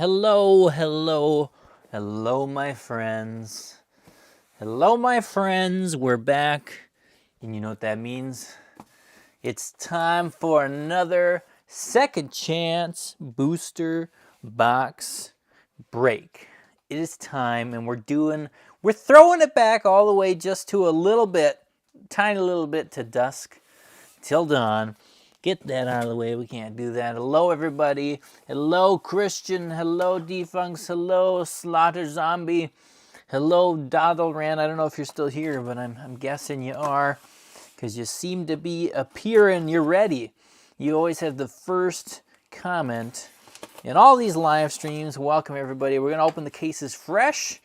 Hello, hello, hello, my friends. Hello, my friends. We're back. And you know what that means? It's time for another second chance booster box break. It is time, and we're throwing it back all the way just to a little bit, tiny little bit to Dusk Till Dawn. Get that out of the way. We can't do that. Hello, everybody. Hello, Christian. Hello, Defunks. Hello, Slaughter Zombie. Hello, Doddleran. I don't know if you're still here, but I'm guessing you are, because you seem to be appearing. You're ready. You always have the first comment in all these live streams. Welcome, everybody. We're going to open the cases fresh.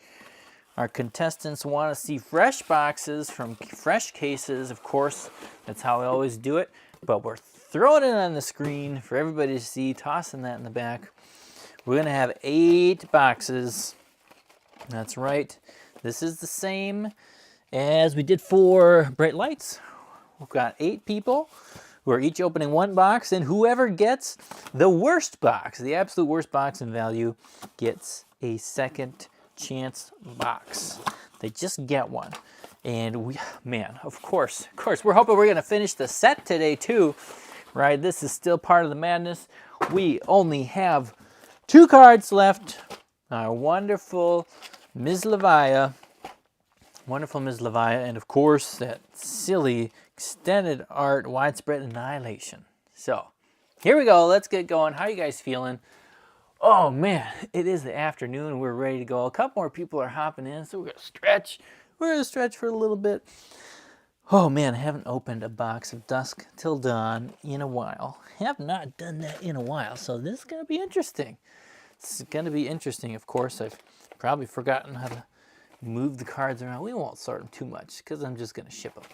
Our contestants want to see fresh boxes from fresh cases. Of course, that's how we always do it. But we're throwing it on the screen for everybody to see, tossing that in the back. We're going to have 8 boxes. That's right. This is the same as we did for Bright Lights. We've got 8 people who are each opening 1 box, and whoever gets the worst box, the absolute worst box in value, gets a second chance box. They just get one. And of course, we're hoping we're going to finish the set today too, right? This is still part of the madness. We only have 2 cards left. Our wonderful Ms. Levia, and of course that silly extended art Widespread Annihilation. So here we go. Let's get going. How you guys feeling? Oh man, it is the afternoon. We're ready to go. A couple more people are hopping in, so we're gonna stretch. We're gonna stretch for a little bit. Oh man, I haven't opened a box of Dusk Till Dawn in a while. Have not done that in a while, so this is gonna be interesting. This is gonna be interesting. Of course, I've probably forgotten how to move the cards around. We won't sort them too much because I'm just gonna ship them.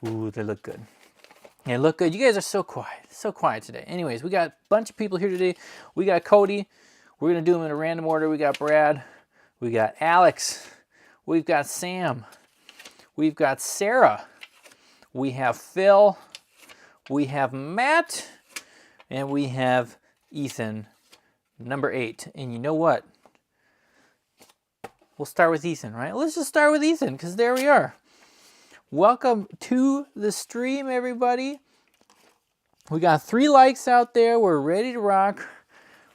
Ooh, they look good. They look good. You guys are so quiet today. Anyways, we got a bunch of people here today. We got Cody. We're going to do them in a random order. We got Brad. We got Alex. We've got Sam. We've got Sarah. We have Phil. We have Matt. And we have Ethan, number 8. And you know what? We'll start with Ethan, right? Let's just start with Ethan, because there we are. Welcome to the stream, everybody. We got 3 likes out there. We're ready to rock.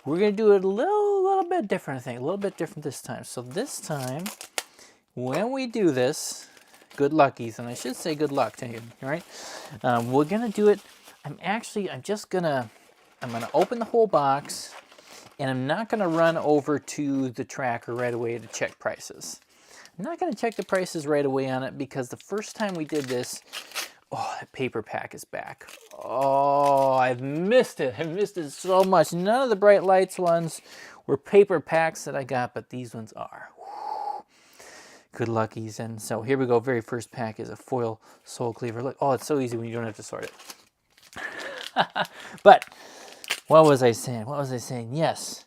We're going to do it a little bit different, I think. A little bit different this time. So this time, when we do this, good luck, Ethan. I should say good luck to you, all right? We're going to do it. I'm going to open the whole box, and I'm not going to run over to the tracker right away to check prices. I'm not going to check the prices right away on it because the first time we did this, oh, that paper pack is back. Oh, I've missed it. I've missed it so much. None of the Bright Lights ones were paper packs that I got, but these ones are. Whew. Good luck, Ethan. So here we go. Very first pack is a foil Soul Cleaver. Look, oh, it's so easy when you don't have to sort it. But what was I saying? Yes.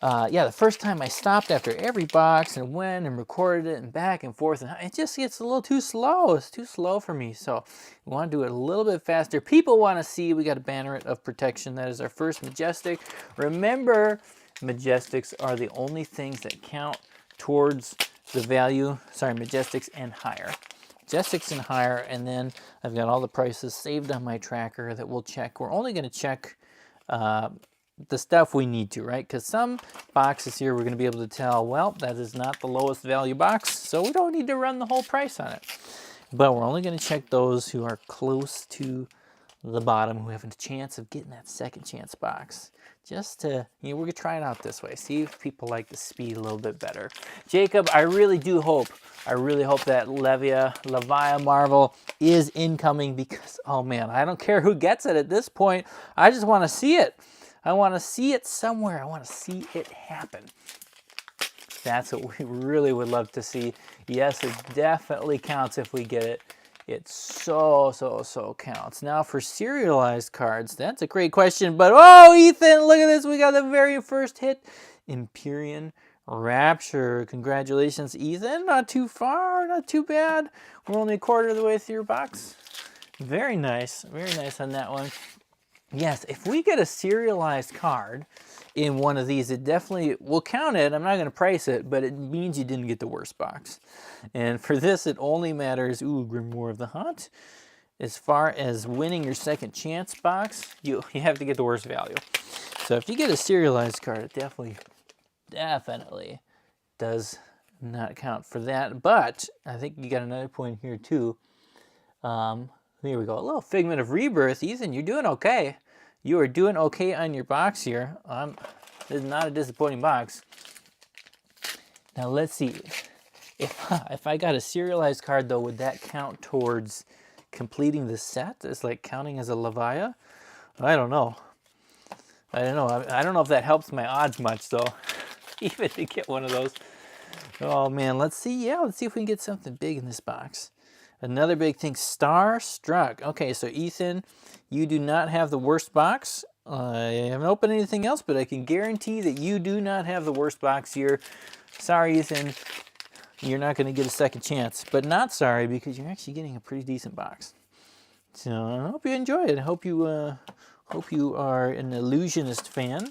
The first time I stopped after every box and went and recorded it and back and forth, and it just gets a little too slow. It's too slow for me, so we want to do it a little bit faster. People want to see we got a Banneret of Protection. That is our first Majestic. Remember, Majestics are the only things that count towards the value. Sorry, Majestics and higher. Majestics and higher, and then I've got all the prices saved on my tracker that we'll check. We're only going to check the stuff we need to, right? Because some boxes here we're going to be able to tell, well, that is not the lowest value box, so we don't need to run the whole price on it. But we're only going to check those who are close to the bottom, who have a chance of getting that second chance box. Just to, we're going to try it out this way. See if people like the speed a little bit better. Jacob, I really hope that Levia Marvel is incoming because, oh man, I don't care who gets it at this point. I just want to see it. I want to see it somewhere. I want to see it happen. That's what we really would love to see. Yes, it definitely counts if we get it. It so counts. Now for serialized cards, that's a great question. But oh, Ethan, look at this. We got the very first hit. Empyrean Rapture. Congratulations, Ethan. Not too far, not too bad. We're only a quarter of the way through your box. Very nice on that one. Yes, if we get a serialized card in one of these, it definitely, we'll count it. I'm not going to price it, but it means you didn't get the worst box. And for this, it only matters, ooh, Grimoire of the Hunt. As far as winning your second chance box, you have to get the worst value. So if you get a serialized card, it definitely does not count for that. But I think you got another point here too. Here we go, a little Figment of Rebirth. Ethan, you're doing okay. You are doing okay on your box here. This is not a disappointing box. Now let's see. If I got a serialized card though, would that count towards completing the set? It's like counting as a Levia? I don't know. I don't know if that helps my odds much though. Even to get one of those. Oh man, let's see. Yeah, let's see if we can get something big in this box. Another big thing, Starstruck. Okay, so Ethan, you do not have the worst box. I haven't opened anything else, but I can guarantee that you do not have the worst box here. Sorry, Ethan, you're not going to get a second chance. But not sorry, because you're actually getting a pretty decent box. So I hope you enjoy it. I hope you are an Illusionist fan,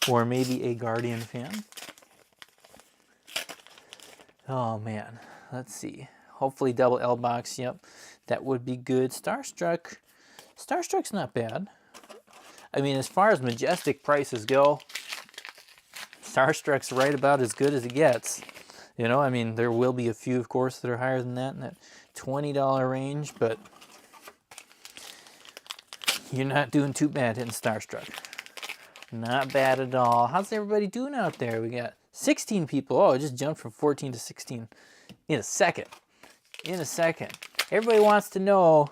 or maybe a Guardian fan. Oh man, let's see. Hopefully double L box, yep. That would be good. Starstruck. Starstruck's not bad. I mean, as far as majestic prices go, Starstruck's right about as good as it gets. You know, I mean, there will be a few, of course, that are higher than that in that $20 range, but you're not doing too bad hitting Starstruck. Not bad at all. How's everybody doing out there? We got 16 people. Oh, it just jumped from 14 to 16 in a second. In a second. Everybody wants to know,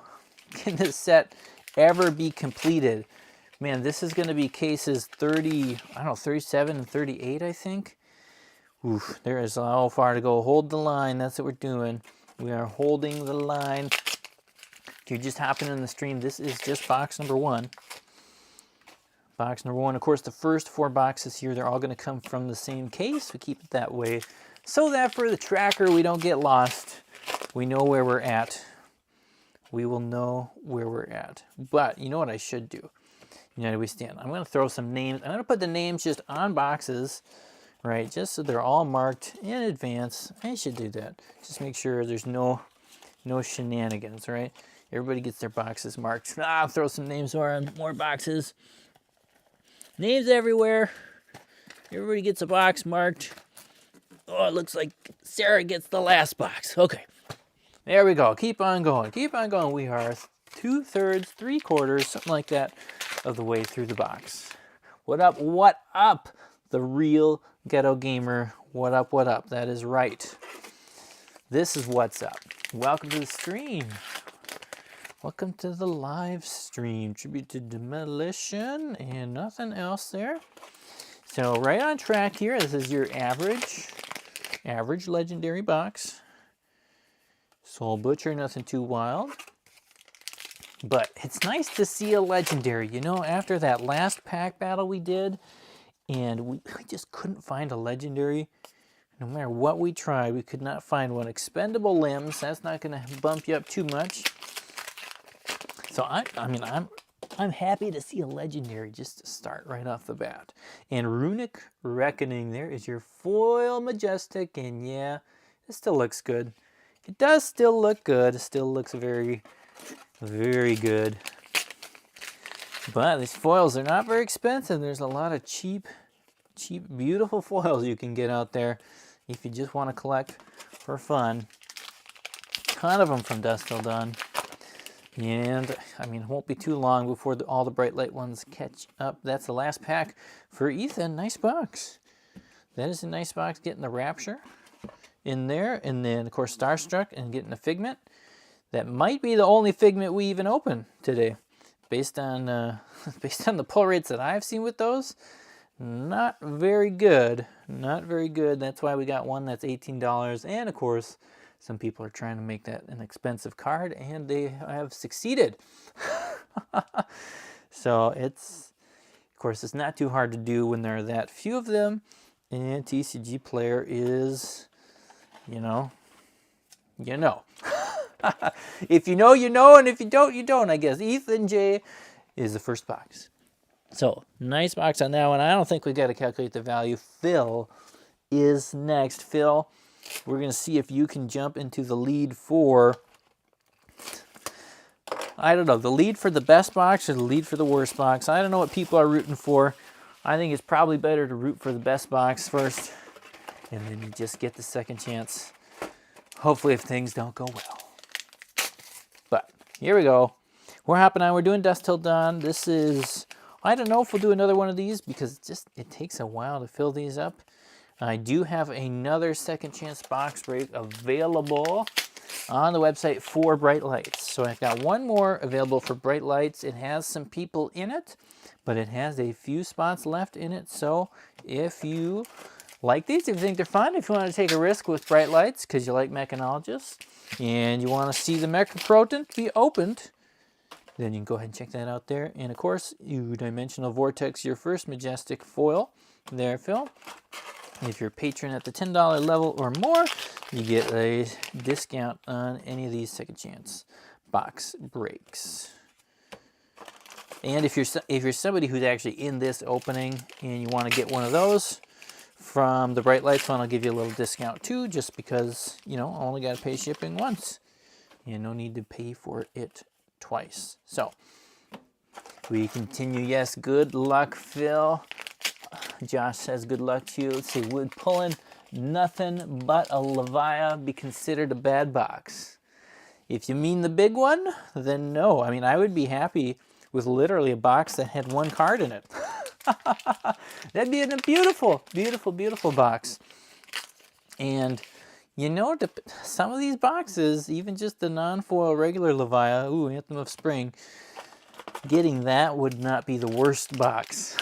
can this set ever be completed? Man, this is going to be cases 30, I don't know, 37 and 38, I think. Oof, there is so far to go. Hold the line. That's what we're doing. We are holding the line. If you're just hopping in the stream, this is just box number one. Box number one. Of course, the first 4 boxes here, they're all going to come from the same case. We keep it that way so that for the tracker, we don't get lost. We know where we're at. We will know where we're at. But you know what I should do? United We Stand. I'm going to throw some names. I'm going to put the names just on boxes, right? Just so they're all marked in advance. I should do that. Just make sure there's no shenanigans, right? Everybody gets their boxes marked. I'll throw some names on more boxes. Names everywhere. Everybody gets a box marked. Oh, it looks like Sarah gets the last box. Okay. There we go. Keep on going. Keep on going. We are 2/3, 3/4, something like that, of the way through the box. What up? What up? The real ghetto gamer. What up? What up? That is right. This is what's up. Welcome to the stream. Welcome to the live stream. Tribute to Demolition and nothing else there. So right on track here. This is your average legendary box. Soul Butcher, nothing too wild. But it's nice to see a legendary. You know, after that last pack battle we did, and we just couldn't find a legendary. No matter what we tried, we could not find one. Expendable Limbs, that's not going to bump you up too much. So I'm happy to see a legendary just to start right off the bat. And Runic Reckoning, there is your foil majestic, and yeah, it still looks good. It does still look good. It still looks very, very good. But these foils are not very expensive. There's a lot of cheap, beautiful foils you can get out there if you just want to collect for fun. Ton of them from Dusk Till Dawn. And, I mean, it won't be too long before all the bright light ones catch up. That's the last pack for Ethan. Nice box. That is a nice box, getting the Rapture in there. And then, of course, Starstruck and getting the Figment. That might be the only Figment we even open today. Based on the pull rates that I've seen with those, not very good. Not very good. That's why we got one that's $18. And, of course, some people are trying to make that an expensive card, and they have succeeded. So it's, of course, it's not too hard to do when there are that few of them. And TCG Player is, you know. If you know, you know, and if you don't, you don't, I guess. Ethan J, is the first box. So, nice box on that one. I don't think we got to calculate the value. Phil is next. Phil, we're going to see if you can jump into the lead for, I don't know, the lead for the best box or the lead for the worst box. I don't know what people are rooting for. I think it's probably better to root for the best box first, and then you just get the second chance. Hopefully if things don't go well. But here we go. We're hopping on. We're doing Dusk Till Dawn. This is, I don't know if we'll do another one of these because it takes a while to fill these up. I do have another second chance box break available on the website for Bright Lights. So I've got one more available for Bright Lights. It has some people in it, but it has a few spots left in it. So if you like these, if you think they're fun, if you want to take a risk with Bright Lights because you like mechanologists and you want to see the Mecha Proton be opened, then you can go ahead and check that out there. And of course, you Dimensional Vortex your first Majestic foil there, Phil. If you're a patron at the $10 level or more, you get a discount on any of these second chance box breaks. And if you're somebody who's actually in this opening and you want to get one of those from the Bright Lights one, I'll give you a little discount too, just because, you know, I only got to pay shipping once. And no need to pay for it twice. So we continue. Yes, good luck, Phil. Josh says good luck to you. Let's see, would pulling nothing but a Levia be considered a bad box? If you mean the big one, then no. I mean, I would be happy with literally a box that had one card in it. That'd be a beautiful, beautiful, beautiful box. And you know, some of these boxes, even just the non-foil regular Levia, ooh, Anthem of Spring, getting that would not be the worst box.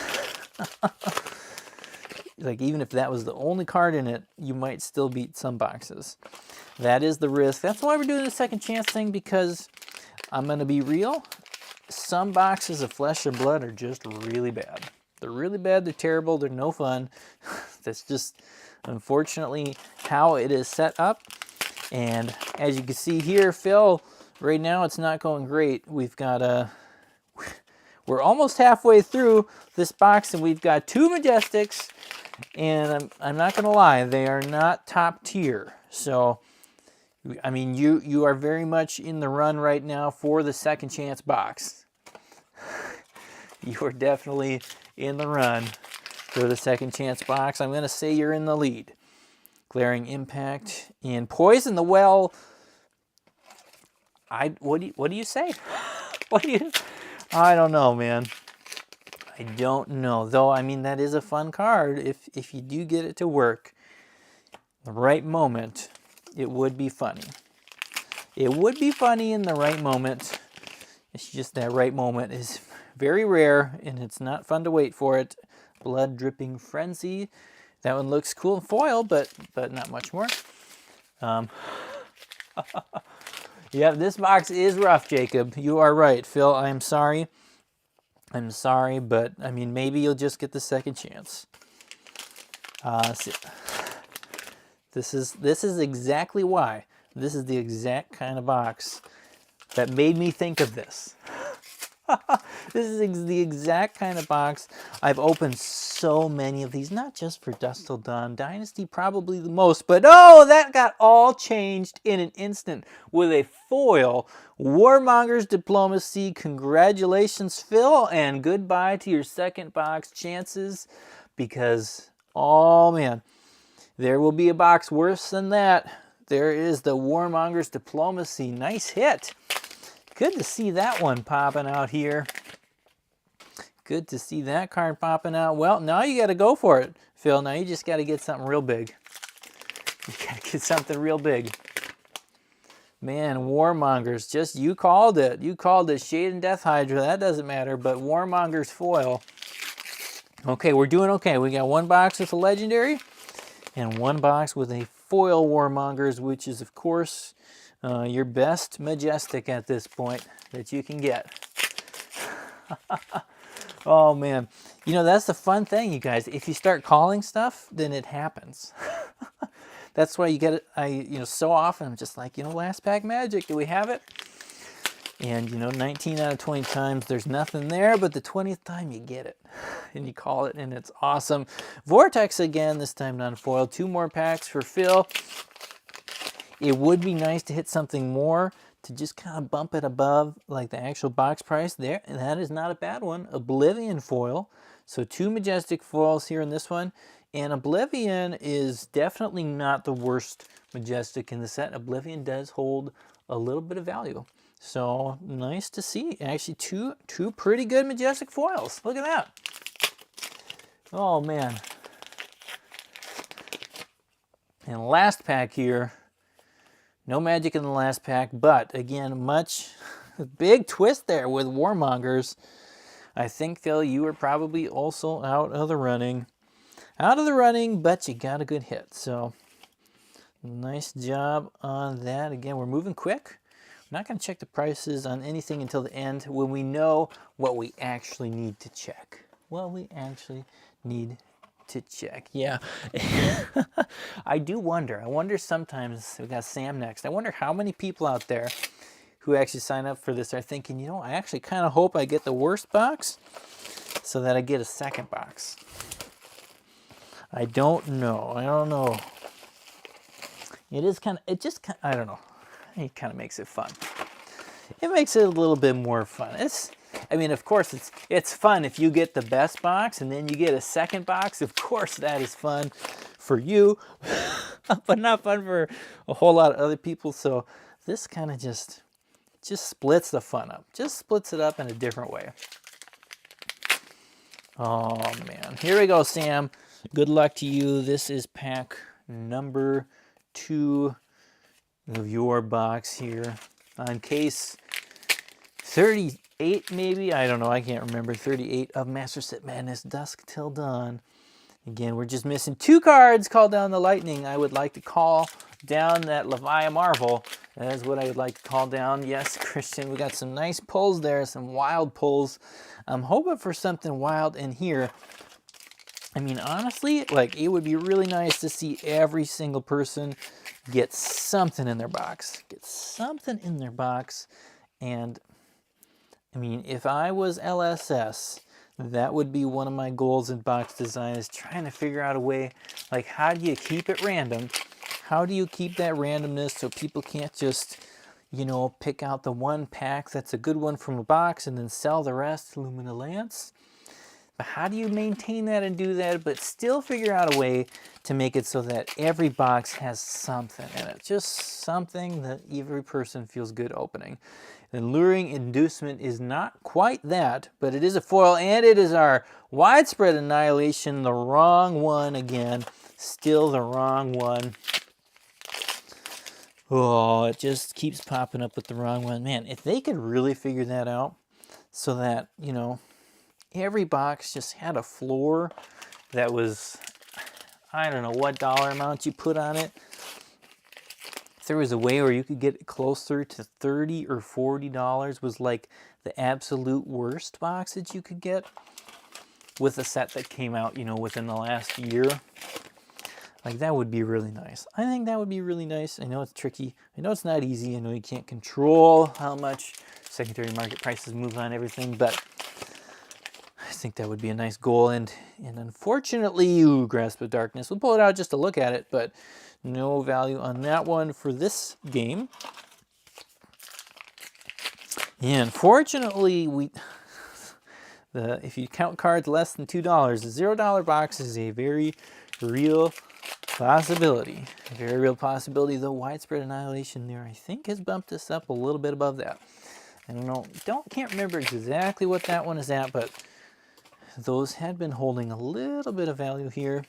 Like, even if that was the only card in it, you might still beat some boxes. That is the risk. That's why we're doing the second chance thing, because I'm going to be real. Some boxes of Flesh and Blood are just really bad. They're really bad. They're terrible. They're no fun. That's just, unfortunately, how it is set up. And as you can see here, Phil, right now it's not going great. We've got we're almost halfway through this box, and we've got two Majestics, and I'm not going to lie, they are not top tier. So, I mean, you are very much in the run right now for the second chance box. You are definitely in the run for the second chance box. I'm going to say you're in the lead. Glaring Impact and Poison the Well. What do you say? I don't know, man. I don't know. Though, I mean, that is a fun card. If you do get it to work, the right moment, it would be funny. It would be funny in the right moment. It's just that right moment is very rare, and it's not fun to wait for it. Blood Dripping Frenzy. That one looks cool in foil, but not much more. Yeah, this box is rough, Jacob. You are right, Phil. I'm sorry. I'm sorry, but I mean, maybe you'll just get the second chance. This is exactly why. This is the exact kind of box that made me think of this. This is the exact kind of box. I've opened so many of these, not just for Dusk Till Dawn, Dynasty probably the most, but oh, that got all changed in an instant with a foil Warmonger's Diplomacy. Congratulations, Phil, and goodbye to your second box chances, because, oh man, there will be a box worse than that. There is the Warmonger's Diplomacy. Nice hit. Good to see that one popping out here. Good to see that card popping out. Well, now you got to go for it, Phil. Now you just got to get something real big. You got to get something real big. Man, Warmongers, just you called it. You called it. Shade and Death Hydra. That doesn't matter, but Warmonger's foil. Okay, we're doing okay. We got one box with a legendary and one box with a foil Warmongers, which is, of course, your best Majestic at this point that you can get. Oh man, you know, that's the fun thing, you guys. If you start calling stuff, then it happens. That's why you get it. So often I'm just like, last pack magic, do we have it? And, you know, 19 out of 20 times there's nothing there, but the 20th time you get it. And you call it, and it's awesome. Vortex again, this time non-foil. 2 more packs for Phil. It would be nice to hit something more to just kind of bump it above like the actual box price there. And that is not a bad one. Oblivion foil. So 2 Majestic foils here in this one. And Oblivion is definitely not the worst Majestic in the set. Oblivion does hold a little bit of value. So nice to see. Actually, two pretty good Majestic foils. Look at that. Oh, man. And last pack here. No magic in the last pack, but again, big twist there with Warmongers. I think, Phil, you are probably also out of the running. Out of the running, but you got a good hit. So nice job on that. Again, we're moving quick. I'm not going to check the prices on anything until the end when we know what we actually need to check. What we actually need to check. Yeah. I do wonder. I wonder sometimes, we got Sam next. I wonder how many people out there who actually sign up for this are thinking, you know, I actually kind of hope I get the worst box so that I get a second box. I don't know. I don't know. It is kind of, I don't know. It kind of makes it fun. It makes it a little bit more fun. I mean, of course, it's fun if you get the best box and then you get a second box. Of course, that is fun for you, but not fun for a whole lot of other people. So this kind of just splits the fun up. Just splits it up in a different way. Oh, man. Here we go, Sam. Good luck to you. This is pack number 2 of your box here on case 38, maybe? I don't know. I can't remember. 38 of Master Set Madness, Dusk Till Dawn. Again, we're just missing 2 cards. Call down the lightning. I would like to call down that Leviathan Marvel. That is what I would like to call down. Yes, Christian, we got some nice pulls there, some wild pulls. I'm hoping for something wild in here. I mean, honestly, like, it would be really nice to see every single person get something in their box. Get something in their box. And, I mean, if I was LSS, that would be one of my goals in box design, is trying to figure out a way, like, how do you keep it random? How do you keep that randomness so people can't just, you know, pick out the one pack that's a good one from a box and then sell the rest to Lumina Lance? But how do you maintain that and do that, but still figure out a way to make it so that every box has something in it? Just something that every person feels good opening. And Luring Inducement is not quite that, but it is a foil, and it is our Widespread Annihilation, the wrong one again. Still the wrong one. Oh, it just keeps popping up with the wrong one. Man, if they could really figure that out so that, you know, every box just had a floor that was, I don't know what dollar amount you put on it. If there was a way where you could get closer to $30 or $40 was like the absolute worst box that you could get with a set that came out, you know, within the last year. Like, that would be really nice. I think that would be really nice. I know it's tricky. I know it's not easy. I know you can't control how much secondary market prices move on everything, but I think that would be a nice goal. And unfortunately, Grasp of Darkness. We'll pull it out just to look at it, but no value on that one for this game. Yeah, unfortunately, if you count cards less than $2, the $0 box is a very real possibility. A very real possibility. The Widespread Annihilation there, I think, has bumped us up a little bit above that. I don't know. Can't remember exactly what that one is at, but those had been holding a little bit of value here.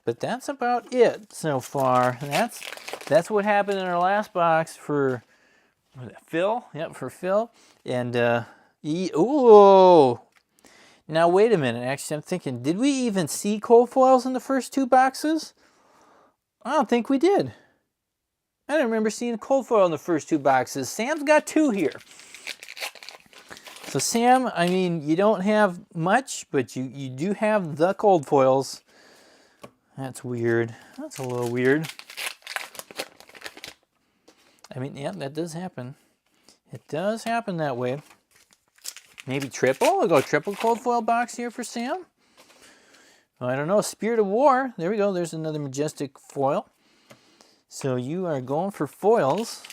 But that's about it so far. That's what happened in our last box for Phil. Yep, for Phil. And ooh. Now wait a minute. Actually, I'm thinking, did we even see cold foils in the first 2 boxes? I don't think we did. I don't remember seeing cold foil in the first 2 boxes. Sam's got 2 here. So Sam, I mean, you don't have much, but you do have the cold foils. That's weird. That's a little weird. I mean, yeah, that does happen. It does happen that way. Maybe triple? We'll go triple cold foil box here for Sam. I don't know. Spirit of War. There we go. There's another majestic foil. So you are going for foils.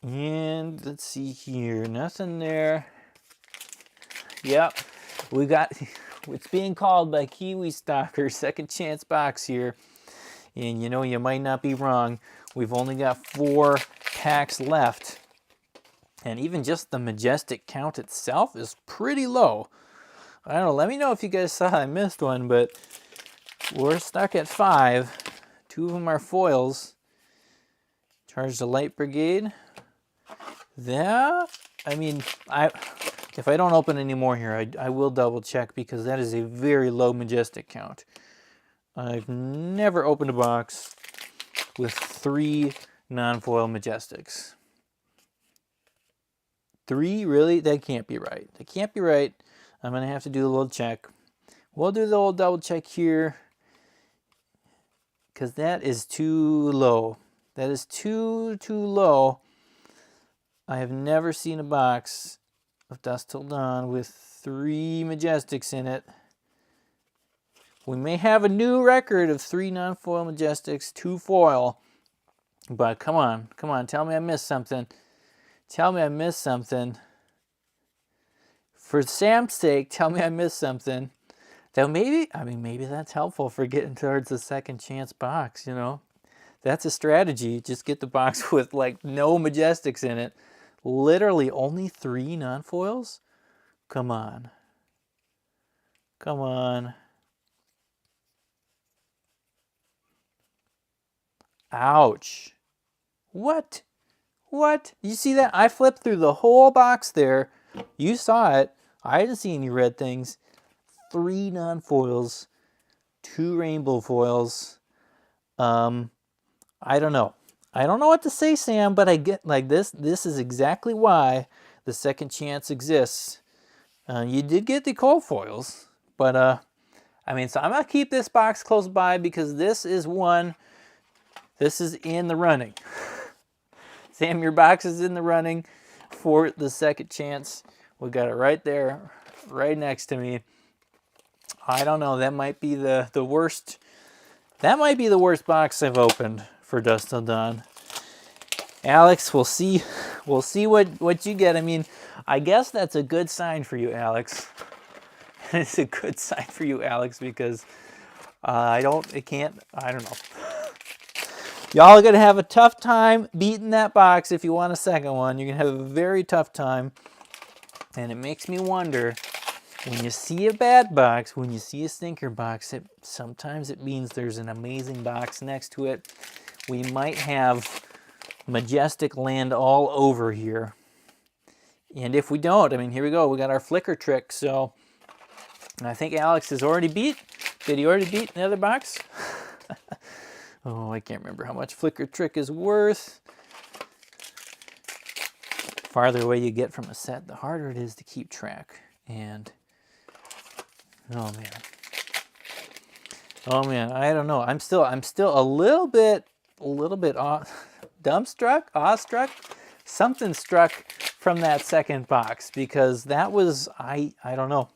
And let's see here. Nothing there. Yep. We got, it's being called by Kiwi Stalker, second chance box here. And you know, you might not be wrong. We've only got 4 packs left. And even just the majestic count itself is pretty low. I don't know, let me know if you guys saw I missed one, but we're stuck at 5. 2 of them are foils. Charge the Light Brigade. That, I mean, if I don't open any more here, I will double check because that is a very low majestic count. I've never opened a box with 3 non-foil majestics. 3? Really? That can't be right. That can't be right. I'm going to have to do a little check. We'll do the old double check here because that is too low. That is too low. I have never seen a box of Dusk Till Dawn with 3 majestics in it. We may have a new record of 3 non-foil majestics, 2 foil. But come on, tell me I missed something. Tell me I missed something. For Sam's sake, tell me I missed something. That maybe that's helpful for getting towards the second chance box, you know. That's a strategy. Just get the box with like no majestics in it. Literally only 3 non-foils? Come on. Come on. Ouch. What? What? You see that? I flipped through the whole box there. You saw it. I didn't see any red things. 3 non-foils. 2 rainbow foils. I don't know. I don't know what to say, Sam, but I get like this. This is exactly why the second chance exists. You did get the cold foils, but I mean, so I'm gonna keep this box close by because this is one. This is in the running. Sam, your box is in the running for the second chance. We got it right there, right next to me. I don't know. That might be the worst. That might be the worst box I've opened for Dusk Till Dawn. Alex, we'll see what you get. I mean, I guess that's a good sign for you, Alex. It's a good sign for you, Alex, because I don't know. Y'all are going to have a tough time beating that box if you want a second one. You're going to have a very tough time. And it makes me wonder, when you see a bad box, when you see a stinker box, sometimes it means there's an amazing box next to it. We might have majestic land all over here. And if we don't, I mean, here we go. We got our flicker trick. So I think Alex is already beat. Did he already beat the other box? Oh, I can't remember how much flicker trick is worth. Farther away you get from a set, the harder it is to keep track. And oh man, I don't know. I'm still a little bit awestruck. Something struck from that second box because that was I don't know.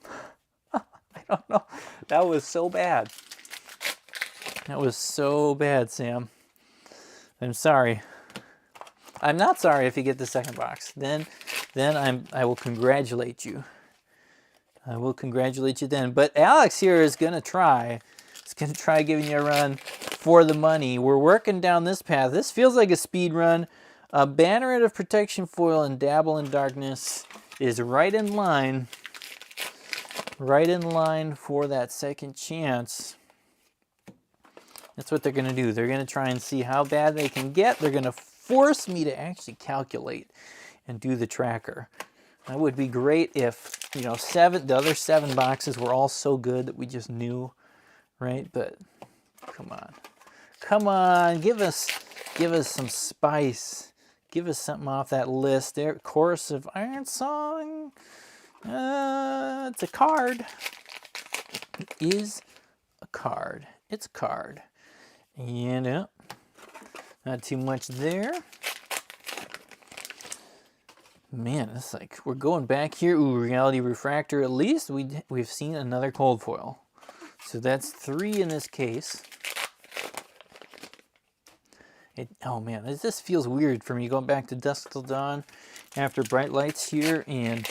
I don't know. That was so bad. That was so bad, Sam. I'm sorry. I'm not sorry if you get the second box. Then I will congratulate you. I will congratulate you then. But Alex here is gonna try. He's gonna try giving you a run for the money. We're working down this path. This feels like a speed run. Banneret of Protection foil and Dabble in Darkness is right in line. Right in line for that second chance. That's what they're going to do. They're going to try and see how bad they can get. They're going to force me to actually calculate and do the tracker. That would be great if, you know, the other 7 boxes were all so good that we just knew, right? But come on. Come on, give us some spice. Give us something off that list there. Chorus of Iron Song. It's a card. It is a card. It's a card. And Not too much there. Man, it's like we're going back here. Ooh, Reality Refractor. At least we've seen another cold foil. So that's 3 in this case. Oh man, this feels weird for me going back to Dusk Till Dawn after Bright Lights here, and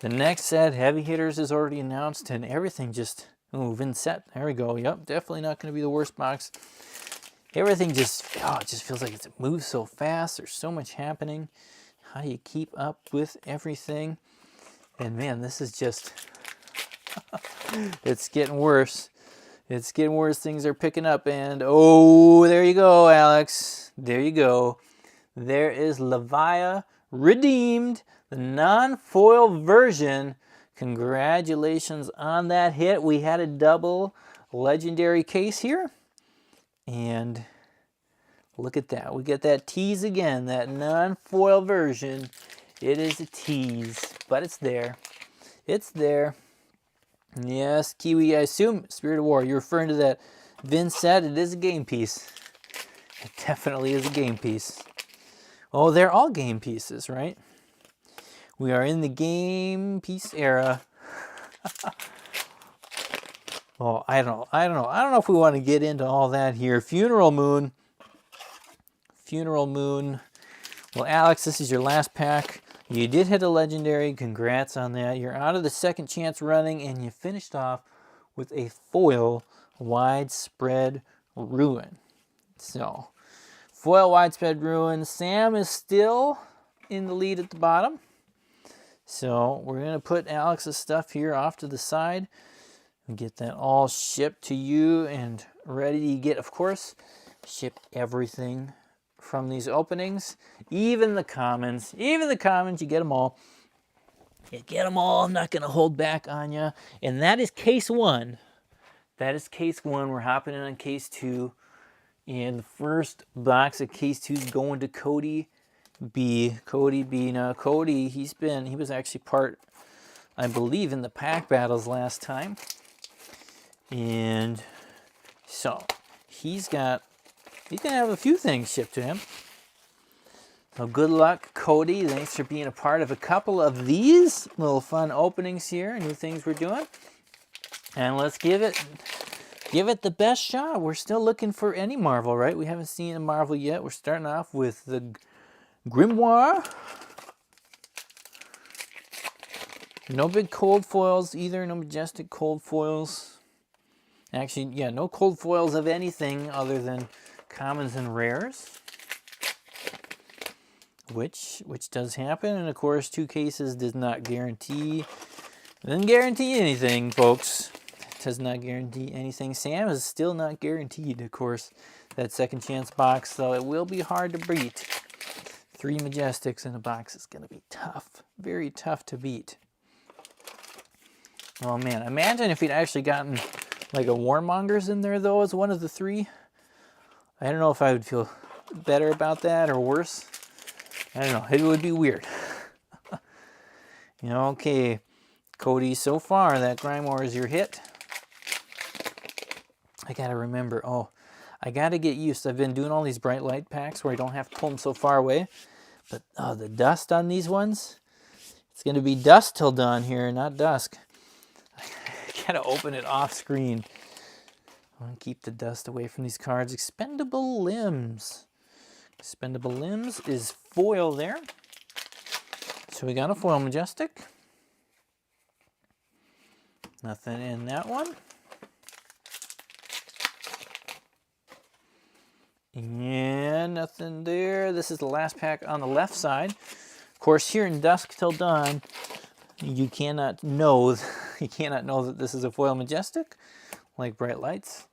the next set, Heavy Hitters, is already announced, and everything just, oh, Vincent, there we go. Yep, definitely not going to be the worst box. Everything just, oh, it just feels like it moves so fast. There's so much happening. How do you keep up with everything? And man, this is just, it's getting worse. It's getting worse. Things are picking up, and oh, there you go, Alex. There you go. There is Levia redeemed, the non-foil version. Congratulations on that hit. We had a double legendary case here, and look at that. We get that tease again, that non-foil version. It is a tease, but it's there. It's there. Yes, Kiwi, I assume, Spirit of War, you're referring to that Vin set. It is a game piece. It definitely is a game piece. Oh, they're all game pieces, right? We are in the game piece era. Oh, I don't know if we want to get into all that here. Funeral Moon. Well, Alex, this is your last pack. You did hit a legendary. Congrats on that. You're out of the second chance running, and you finished off with a foil Widespread Ruin. So, foil Widespread Ruin. Sam is still in the lead at the bottom. So, we're going to put Alex's stuff here off to the side and get that all shipped to you and ready to get, of course, ship everything from these openings, even the commons, you get them all. You get them all. I'm not going to hold back on you. And that is case 1. That is case 1. We're hopping in on case 2. And the first box of case 2 is going to Cody B. Now, Cody, he was actually part, I believe, in the pack battles last time. And so he's going to have a few things shipped to him. So good luck, Cody. Thanks for being a part of a couple of these little fun openings here, new things we're doing. And let's give it the best shot. We're still looking for any Marvel, right? We haven't seen a Marvel yet. We're starting off with the Grimoire. No big cold foils either, no majestic cold foils. Actually, yeah, no cold foils of anything other than commons and rares. Which does happen, and of course 2 cases does not guarantee, doesn't guarantee anything, folks. It does not guarantee anything. Sam is still not guaranteed, of course, that second chance box, so it will be hard to beat. 3 Majestics in a box is going to be tough, very tough to beat. Oh man, imagine if we'd actually gotten like a Warmongers in there though as one of the 3. I don't know if I would feel better about that or worse. I don't know. It would be weird. Okay, Cody, so far that Grimoire is your hit. I got to remember, I got to get used. I've been doing all these bright light packs where I don't have to pull them so far away. But the dust on these ones, it's going to be Dusk Till Dawn here, not Dusk. I got to open it off screen. I want to keep the dust away from these cards. Expendable Limbs. Expendable Limbs is foil there. So we got a foil Majestic. Nothing in that one. And nothing there. This is the last pack on the left side. Of course, here in Dusk Till Dawn, you cannot know that this is a foil Majestic, like Bright Lights.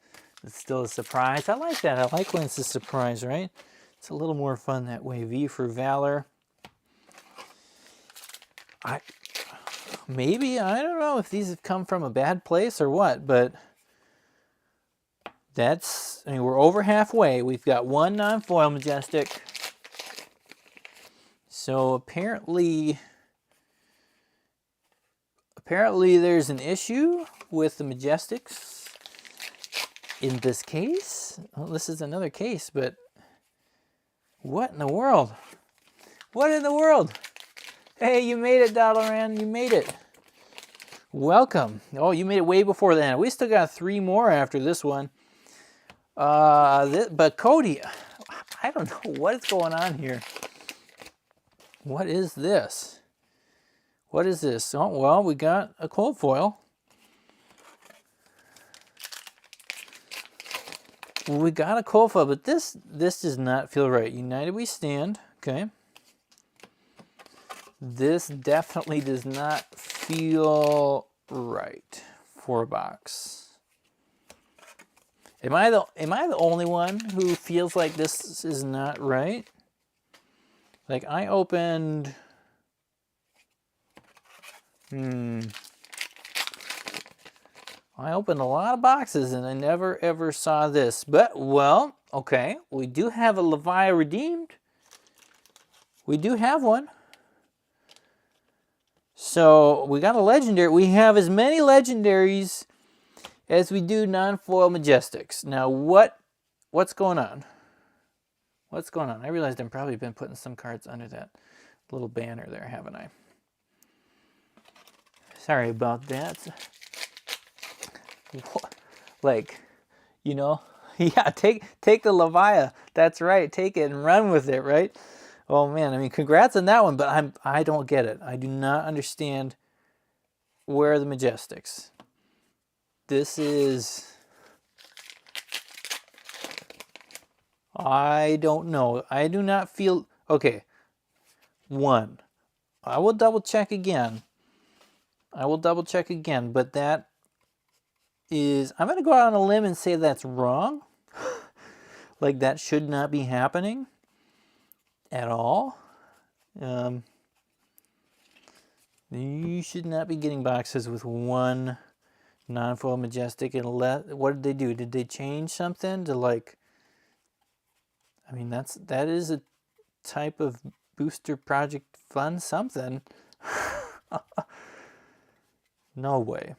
It's still a surprise. I like that. I like when it's a surprise, right? It's a little more fun that way. V for Valor. I don't know if these have come from a bad place or what, but we're over halfway. We've got 1 non-foil Majestic. So apparently there's an issue with the Majestics in this case. Well, this is another case, but What in the world? What in the world? Hey, you made it, Dalaran. You made it. Welcome. Oh, you made it way before then. We still got 3 more after this one. But Cody, I don't know what is going on here. What is this? What is this? Oh, well, we got a cold foil. We got a cold foil, but this does not feel right. United we stand. Okay. This definitely does not feel right for a box. Am I the only one who feels like this is not right? Like I opened I opened a lot of boxes and I never ever saw this. But well, okay, we do have a Levia redeemed. We do have one. So we got a legendary. We have as many legendaries as we do non-foil Majestics. Now what's going on? What's going on? I realized I've probably been putting some cards under that little banner there, haven't I? Sorry about that. Like, you know, yeah, take the Levia. That's right. Take it and run with it, right? Oh man, I mean, congrats on that one, but I don't get it. I do not understand where are the Majestics. This is, I don't know. I do not feel, okay. 1, I will double check again. But that is, I'm going to go out on a limb and say that's wrong. Like that should not be happening at all. You should not be getting boxes with 1 non-foil Majestic. What did they do? Did they change something to like, I mean, that is a type of booster project fun something. No way.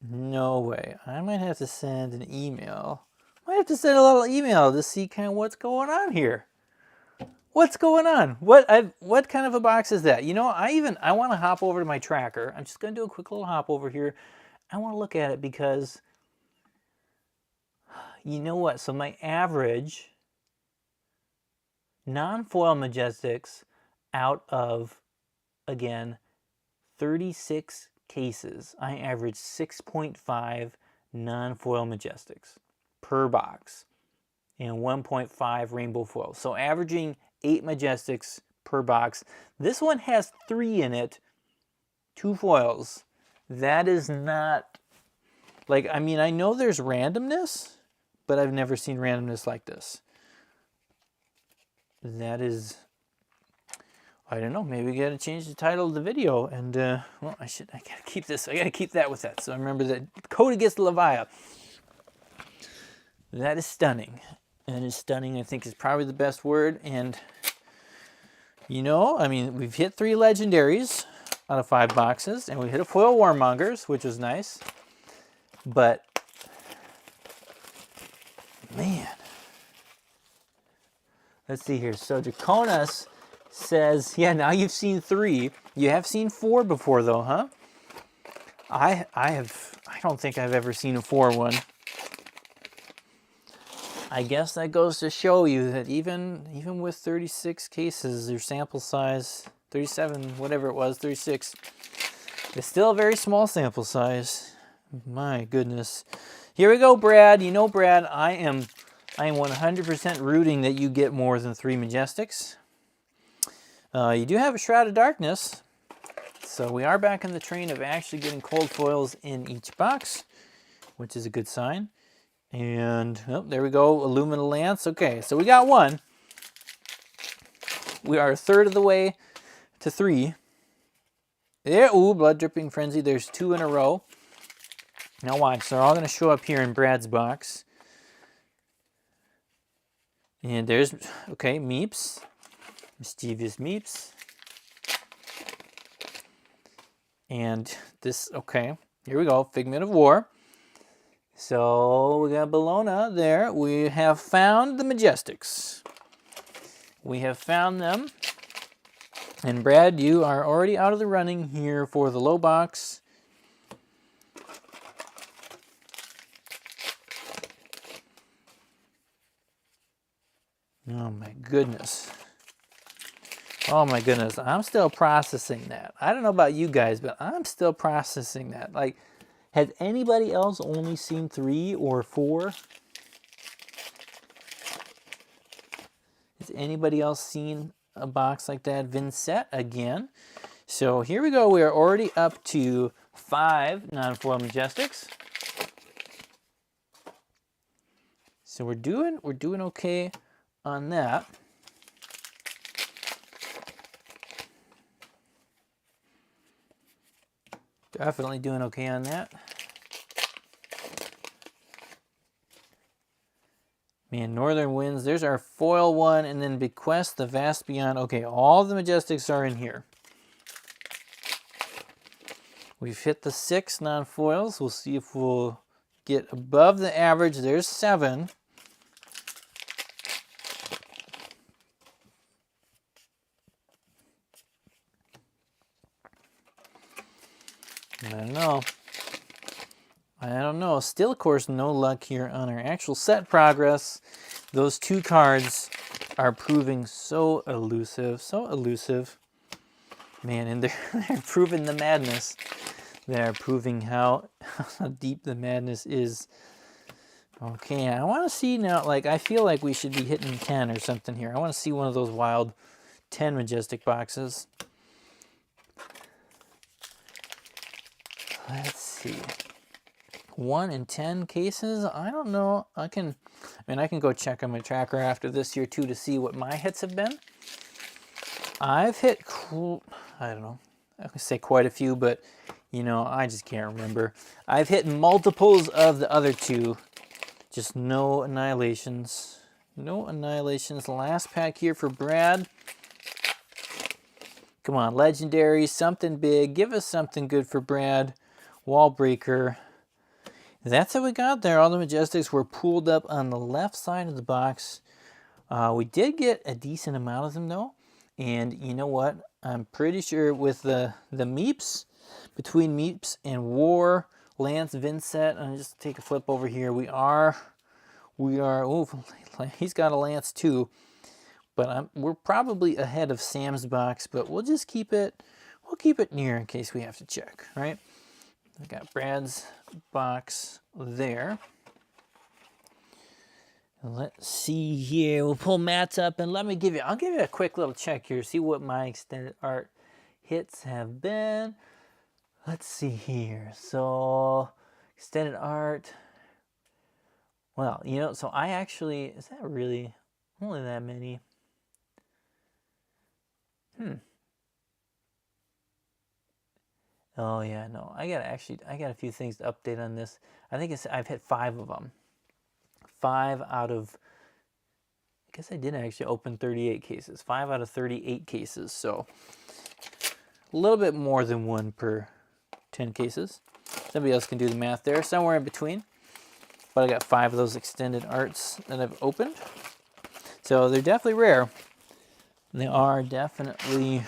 No way. I might have to send an email. I might have to send a little email to see kind of what's going on here. What's going on? What kind of a box is that? You know, I want to hop over to my tracker. I'm just going to do a quick little hop over here. I want to look at it because, you know what? So my average non-foil Majestics out of, again, 36 cases, I average 6.5 non-foil Majestics per box and 1.5 rainbow foils. So averaging 8 Majestics per box. This one has 3 in it, 2 foils. That is not, like, I mean, I know there's randomness, but I've never seen randomness like this. That is, I don't know, maybe we gotta change the title of the video and, well, I gotta keep this, I gotta keep that with that. So I remember that Cody gets Levia. That is stunning. That is stunning, I think is probably the best word. And, you know, I mean, we've hit 3 legendaries out of 5 boxes, and we hit a foil Warmongers, which was nice. But, man. Let's see here. So Draconis says, yeah, now you've seen 3. You have seen 4 before though, huh? I don't think I've ever seen a 4 one. I guess that goes to show you that even with 36 cases, your sample size, 37, whatever it was, 36, it's still a very small sample size. My goodness. Here we go, Brad. You know, Brad, I am 100% rooting that you get more than 3 Majestics. You do have a Shroud of Darkness, so we are back in the train of actually getting cold foils in each box, which is a good sign. And, oh, there we go, Illumina Lance. Okay, so we got 1. We are a third of the way to 3. There, ooh, Blood Dripping Frenzy. There's 2 in a row. Now watch, they're all going to show up here in Brad's box. And there's, okay, Meeps. Mischievous Meeps. And this, okay, here we go, Figment of War. So we got Bologna there. We have found the Majestics. We have found them. And Brad, you are already out of the running here for the low box. Oh my goodness. Oh my goodness. I'm still processing that. I don't know about you guys, but I'm still processing that. Like, has anybody else only seen 3 or 4? Has anybody else seen a box like that? Vincent again. So here we go. We are already up to 5 non-foil Majestics. So we're doing okay on that. Definitely doing okay on that. Man, Northern Winds, there's our foil one, and then Bequest, the Vast Beyond. Okay, all the Majestics are in here. We've hit the 6 non-foils. We'll see if we'll get above the average. There's 7. I don't know. Still, of course, no luck here on our actual set progress. Those 2 cards are proving so elusive, Man, and they're proving the madness. They're proving how deep the madness is. Okay, I want to see now, like, I feel like we should be hitting 10 or something here. I want to see one of those wild 10 Majestic boxes. Let's see. 1 in 10 cases? I don't know. I can go check on my tracker after this here too to see what my hits have been. I've hit, I don't know. I can say quite a few, but you know, I just can't remember. I've hit multiples of the other 2. Just no annihilations. No annihilations. Last pack here for Brad. Come on, legendary, something big. Give us something good for Brad. Wall breaker. That's what we got there. All the Majestics were pooled up on the left side of the box. We did get a decent amount of them though. And you know what? I'm pretty sure with the Meeps, between Meeps and War, Lance, Vincent, and just take a flip over here. We are, oh, he's got a Lance too. But we're probably ahead of Sam's box, but we'll just keep it, near in case we have to check, right? I got Brad's box there. Let's see here. We'll pull Matt's up and I'll give you a quick little check here. See what my extended art hits have been. Let's see here. So extended art. Well, you know, so I actually, is that really only that many? Oh yeah, no. I got a few things to update on this. I think I've hit 5 of them. 5 out of, I guess I did actually open 38 cases. 5 out of 38 cases. So a little bit more than 1 per 10 cases. Somebody else can do the math there. Somewhere in between. But I got 5 of those extended arts that I've opened. So they're definitely rare. They are definitely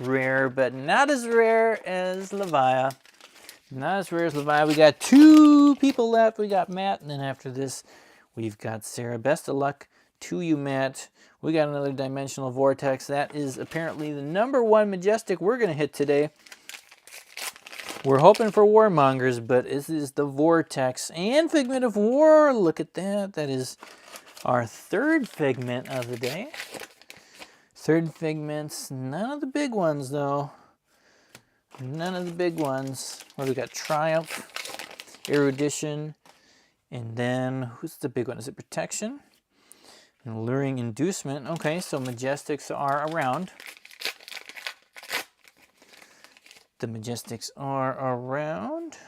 rare, but not as rare as Levia. Not as rare as Levia. We got 2 people left. We got Matt, and then after this, we've got Sarah. Best of luck to you, Matt. We got another Dimensional Vortex. That is apparently the #1 Majestic we're going to hit today. We're hoping for Warmongers, but this is the Vortex and Figment of War. Look at that. That is our 3rd Figment of the day. 3rd Figments. None of the big ones, though. None of the big ones. What do we got? Triumph, Erudition, and then, who's the big one? Is it Protection? And Luring Inducement. Okay, so Majestics are around. The Majestics are around.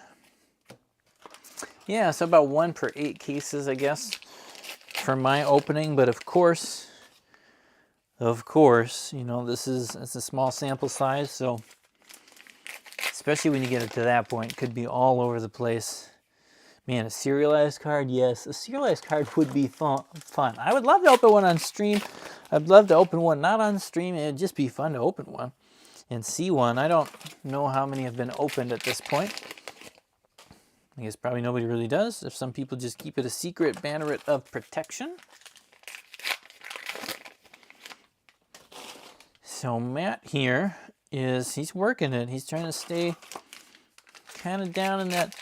Yeah, so about 1 per 8 cases, I guess, for my opening. But of course, you know, it's a small sample size, so especially when you get it to that point, it could be all over the place. Man, a serialized card? Yes, a serialized card would be fun. I would love to open one on stream. I'd love to open one not on stream. It'd just be fun to open one and see one. I don't know how many have been opened at this point. I guess probably nobody really does. If some people just keep it a secret banneret of protection. So Matt here he's working it. He's trying to stay kind of down in that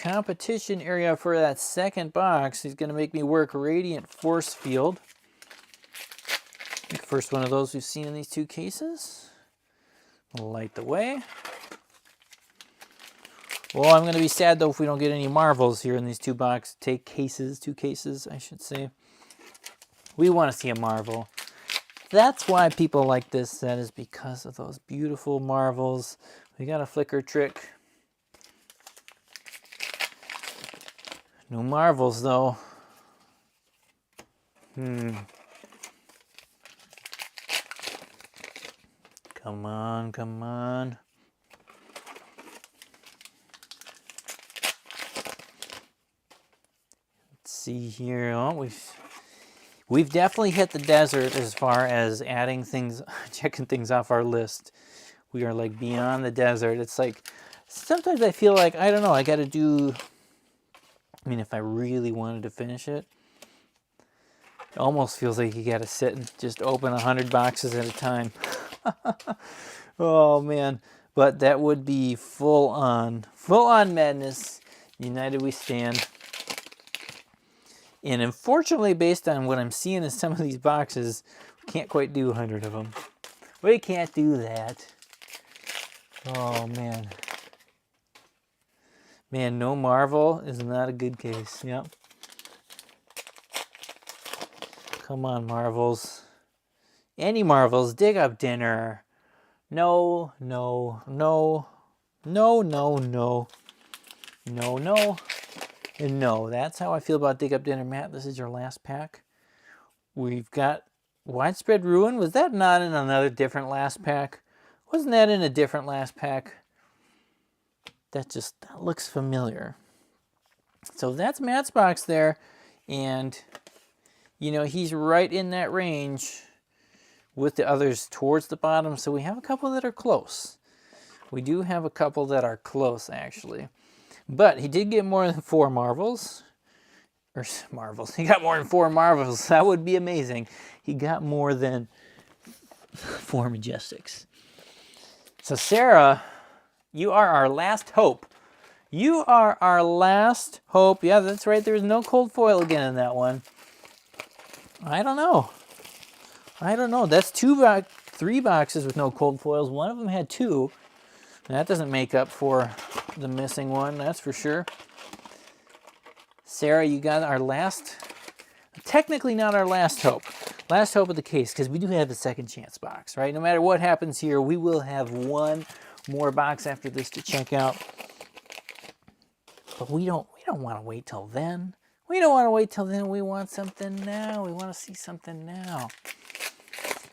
competition area for that second box. He's going to make me work Radiant Force Field. First one of those we've seen in these two cases. Light the way. Well, I'm going to be sad, though, if we don't get any Marvels here in these two cases, I should say. We want to see a Marvel. That's why people like this set, is because of those beautiful Marvels. We got a flicker trick. No Marvels, though. Come on, come on. See here. Oh, we've definitely hit the desert as far as adding things, checking things off our list. We are like beyond the desert. It's like sometimes I feel like, I don't know, I got to do, I mean, if I really wanted to finish it, it almost feels like you got to sit and just open 100 boxes at a time. Oh man, but that would be full on madness. United we stand. And unfortunately, based on what I'm seeing in some of these boxes, we can't quite do 100 of them. We can't do that. Oh, man. Man, no Marvel is not a good case. Yep. Come on, Marvels. Any Marvels, dig up dinner. No, no, no. No, no, no. No, no. And no, that's how I feel about Dig Up Dinner. Matt, this is your last pack. We've got Widespread Ruin. Was that not in another different last pack? Wasn't that in a different last pack? That looks familiar. So that's Matt's box there. And, you know, he's right in that range with the others towards the bottom. So we have a couple that are close. We do have a couple that are close, actually. But he did get more than 4 Marvels. Or Marvels. He got more than 4 Marvels. That would be amazing. He got more than 4 Majestics. So Sarah, you are our last hope. You are our last hope. Yeah, that's right. There's no cold foil again in that one. I don't know. I don't know. That's 3 boxes with no cold foils. One of them had 2. And that doesn't make up for the missing one, that's for sure. Sarah, you got our last, technically not our last hope. Last hope of the case, because we do have a second chance box, right? No matter what happens here, we will have one more box after this to check out. But we don't want to wait till then. We don't want to wait till then. We want something now. We want to see something now.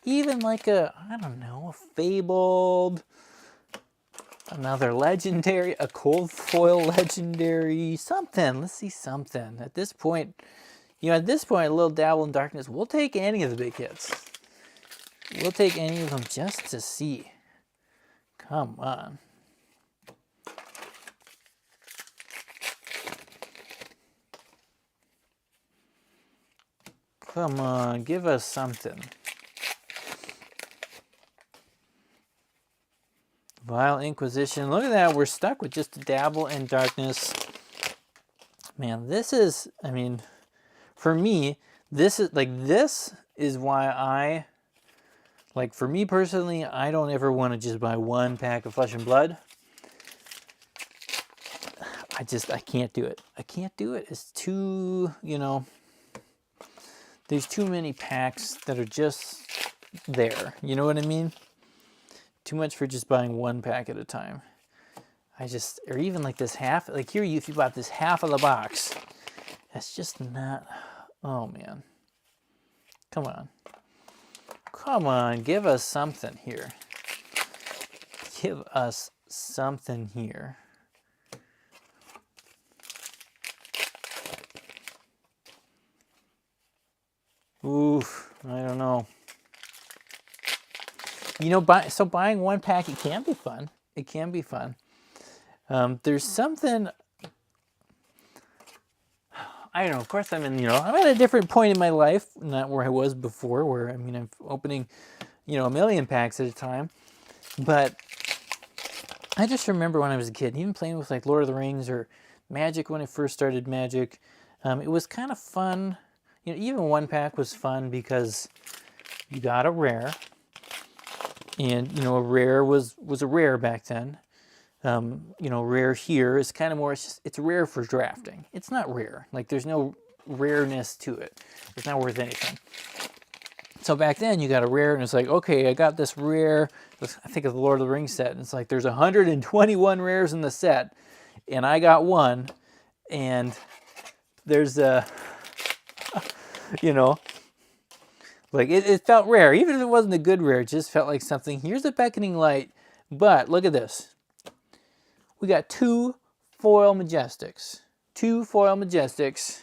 Even like a, I don't know, a Fabled, another legendary, a cold foil legendary, something. Let's see something. At this point, a little dabble in darkness. We'll take any of the big hits. We'll take any of them just to see. Come on. Come on, give us something. Vile Inquisition. Look at that. We're stuck with just a dabble in darkness. Man, this is, I mean, for me, this is why for me personally, I don't ever want to just buy one pack of Flesh and Blood. I can't do it. I can't do it. It's too, there's too many packs that are just there. You know what I mean? Too much for just buying one pack at a time. Or even like this half, like here, if you bought this half of the box, that's just not, oh man. Come on. Come on, give us something here. Give us something here. Oof, I don't know. You know, so buying one pack, it can be fun. It can be fun. There's something, I don't know, of course I'm I'm at a different point in my life, not where I was before, where, I'm opening, a million packs at a time. But I just remember when I was a kid, even playing with like Lord of the Rings or Magic when I first started Magic, it was kind of fun. Even one pack was fun because you got a rare, and a rare was a rare back then. Rare here is kind of more, it's rare for drafting. It's not rare. Like, there's no rareness to it. It's not worth anything. So back then you got a rare and it's like, okay, I got this rare. I think of the Lord of the Rings set, and it's like there's 121 rares in the set, and I got one, and there's a, like it felt rare. Even if it wasn't a good rare, it just felt like something. Here's a beckoning light, but look at this. We got 2 foil Majestics. 2 foil Majestics.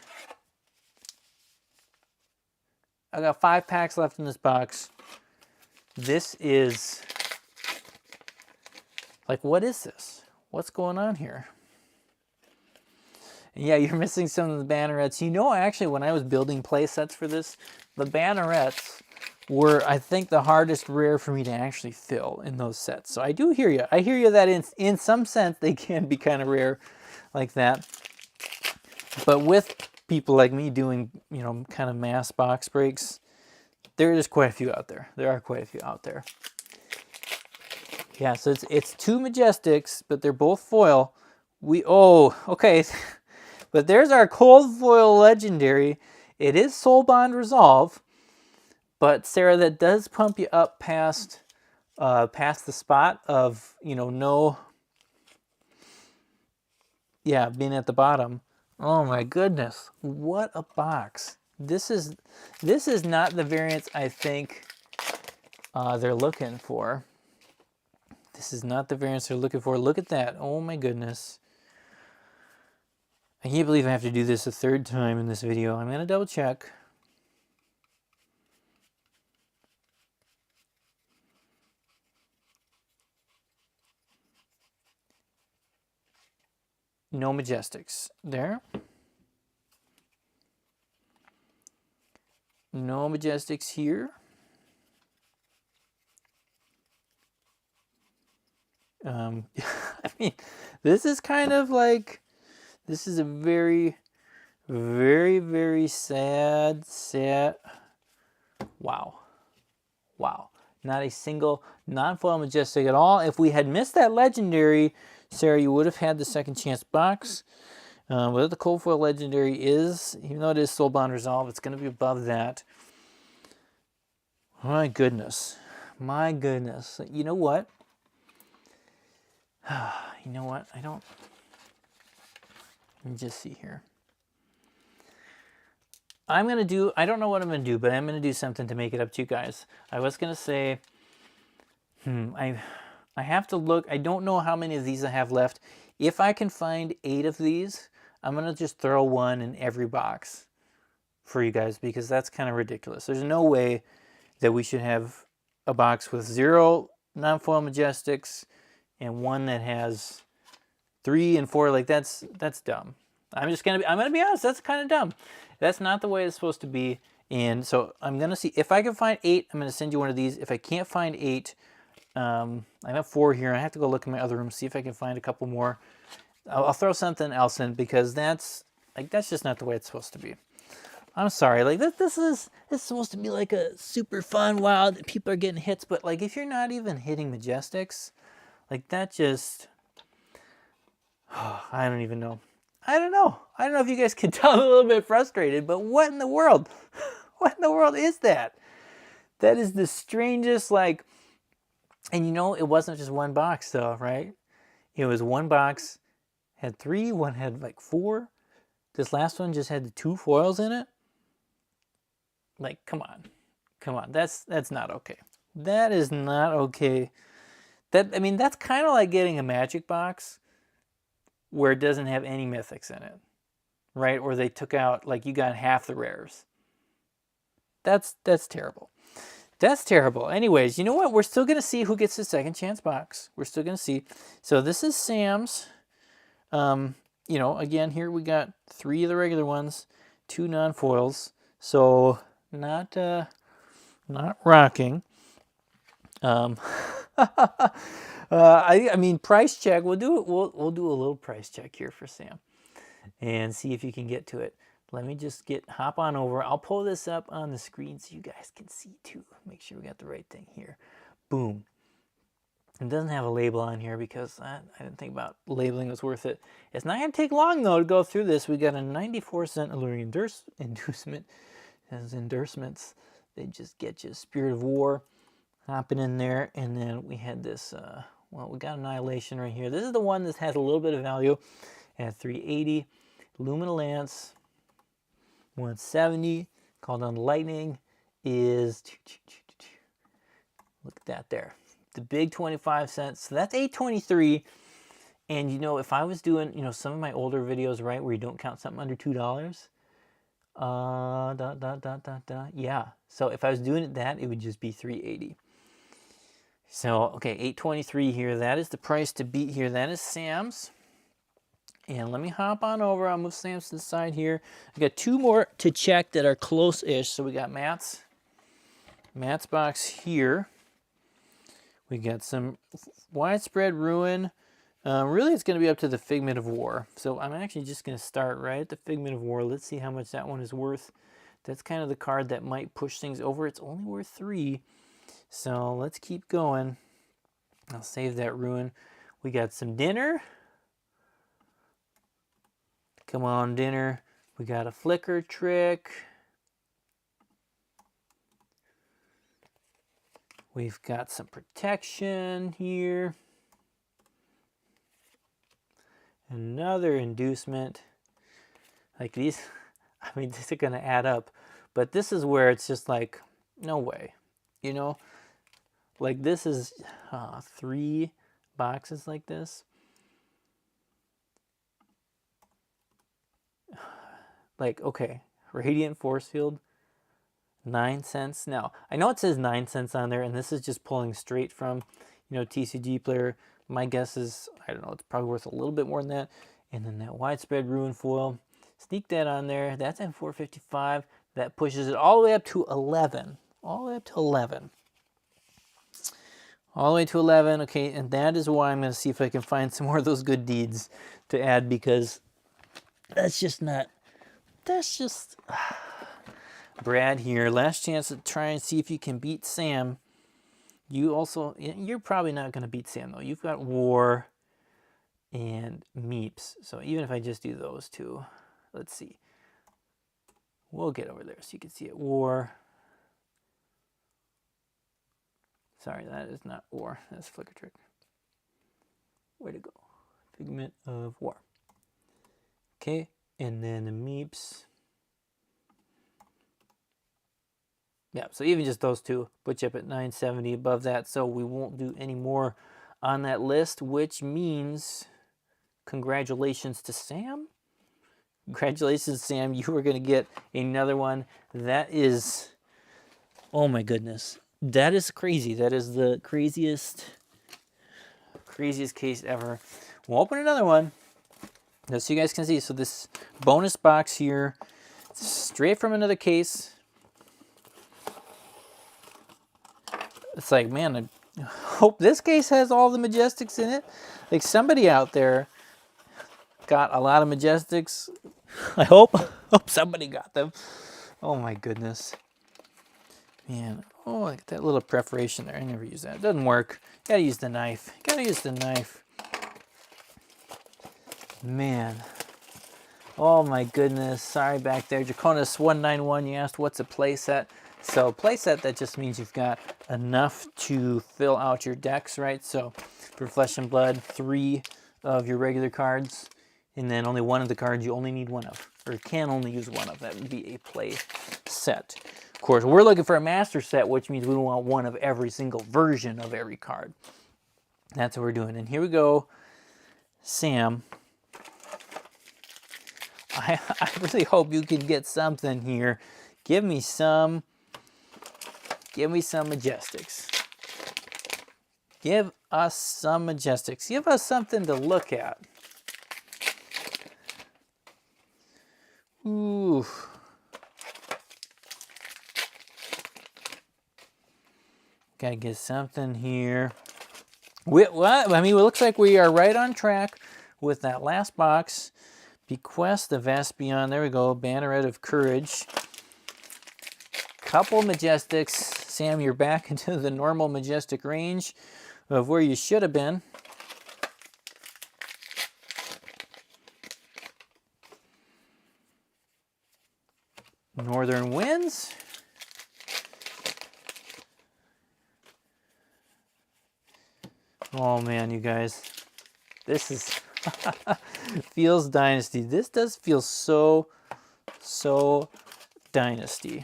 I got 5 packs left in this box. This is, like, what is this? What's going on here? And yeah, you're missing some of the bannerets. Actually, when I was building play sets for this, the bannerets were, I think, the hardest rare for me to actually fill in those sets. So I do hear you. I hear you that in some sense they can be kind of rare like that. But with people like me doing, kind of mass box breaks, there is quite a few out there. There are quite a few out there. Yeah, so it's 2 Majestics, but they're both foil. Okay. But there's our cold foil legendary. It is Soul Bond Resolve, but Sarah, that does pump you up past the spot of, no, yeah, being at the bottom. Oh my goodness, what a box. This is not the variance I think they're looking for. This is not the variance they're looking for. Look at that. Oh my goodness. I can't believe I have to do this a 3rd time in this video. I'm going to double check. No Majestics. There. No Majestics here. I mean, this is kind of like, this is a very, very, very sad. Wow. Not a single non-foil Majestic at all. If we had missed that legendary, Sarah, you would have had the second chance box. What the cold foil legendary is, even though it is Soul Bond Resolve, it's going to be above that. My goodness. You know what? You know what? Let me just see here. I don't know what I'm going to do, but I'm going to do something to make it up to you guys. I was going to say, I have to look. I don't know how many of these I have left. If I can find 8 of these, I'm going to just throw one in every box for you guys, because that's kind of ridiculous. There's no way that we should have a box with 0 non-foil Majestics and one that has 3 and 4. Like, that's dumb. I'm gonna be honest, that's kind of dumb. That's not the way it's supposed to be. And so I'm gonna see if I can find 8. I'm gonna send you one of these. If I can't find 8, I have 4 here. I have to go look in my other room, see if I can find a couple more. I'll throw something else in, because that's just not the way it's supposed to be. I'm sorry, like this is supposed to be like a super fun, wild, people are getting hits, but like if you're not even hitting Majestics, like that just, I don't even know. I don't know if you guys can tell I'm a little bit frustrated, but what in the world? What in the world is that? That is the strangest, like, and it wasn't just one box though, right? It was one box, had 3, one had like 4. This last one just had the 2 foils in it. Like, come on. That's not okay. That is not okay. That's kind of like getting a Magic box where it doesn't have any mythics in it, right? Or they took out, like, you got half the rares. That's terrible. That's terrible. Anyways, you know what? We're still going to see who gets the second chance box. We're still going to see. So this is Sam's. You know, again, here we got 3 of the regular ones, 2 non-foils. So not rocking. I mean, price check. We'll do it. We'll do a little price check here for Sam, and see if you can get to it. Let me just hop on over. I'll pull this up on the screen so you guys can see too. Make sure we got the right thing here. Boom. It doesn't have a label on here because I didn't think about labeling was worth it. It's not going to take long though to go through this. We got a 94-cent alluring inducement. As endorsements, they just get you Spirit of War, hopping in there, and then we had this. Well, we got Annihilation right here. This is the one that has a little bit of value at 380. Lumina Lance, 170. Called on Lightning is, look at that there. The big 25 cents. So that's 823. And you know, if I was doing, you know, some of my older videos, right, where you don't count something under $2, yeah. So if I was doing it that, it would just be 380. So, okay, 823 here. That is the price to beat here. That is Sam's. And let me hop on over. I'll move Sam's to the side here. I got 2 more to check that are close-ish. So we got Matt's box here. We got some Widespread Ruin. Really, it's going to be up to the Figment of War. So I'm actually just going to start right at the Figment of War. Let's see how much that one is worth. That's kind of the card that might push things over. It's only worth 3. So let's keep going. I'll save that Ruin. We got some Dinner. Come on, Dinner. We got a Flicker Trick. We've got some Protection here. Another Inducement. Like these, I mean, these are going to add up. But this is where it's just like, no way. You know? Like this is 3 boxes like this. Like, okay, Radiant Force Field, 9 cents. Now, I know it says 9 cents on there, and this is just pulling straight from, you know, TCG Player. My guess is, I don't know, it's probably worth a little bit more than that. And then that Widespread Ruin foil, sneak that on there. That's at 455. That pushes it all the way up to 11. All the way up to 11. All the way to 11. Okay, and that is why I'm going to see if I can find some more of those good deeds to add, because that's just not... That's just... Brad here, last chance to try and see if you can beat Sam. You're probably not going to beat Sam, though. You've got War and Meeps. So even if I just do those 2, let's see. We'll get over there so you can see it. War. Sorry, that is not War. That's Flicker Trick. Way to go. Figment of War. Okay. And then the Meeps. Yeah, so even just those 2 put you up at 970 above that. So we won't do any more on that list, which means congratulations to Sam. Congratulations, Sam. You are going to get another one. That is, oh my goodness. That is crazy. That is the craziest case ever. We'll open another one. Just so you guys can see. So this bonus box here, straight from another case. It's like, man, I hope this case has all the Majestics in it. Like somebody out there got a lot of Majestics. I hope somebody got them. Oh my goodness. Man, oh, like that little perforation there. I never use that. It doesn't work. Gotta use the knife. Gotta use the knife. Man. Oh my goodness. Sorry back there. Draconis191, you asked what's a playset. So playset, that just means you've got enough to fill out your decks, right? So for Flesh and Blood, 3 of your regular cards, and then only 1 of the cards you only need 1 of, or can only use 1 of. That would be a play set. Of course, we're looking for a master set, which means we want 1 of every single version of every card. That's what we're doing. And here we go, Sam. I really hope you can get something here. Give me some Give me some Majestics. Give us some Majestics. Give us something to look at. Ooh. Gotta get something here. What? I mean, it looks like we are right on track with that last box. Bequest the Vast Beyond. There we go. Banneret of Courage. Couple Majestics. Sam, you're back into the normal Majestic range of where you should have been. Northern Winds. Oh man, you guys, this is feels Dynasty. This does feel so Dynasty.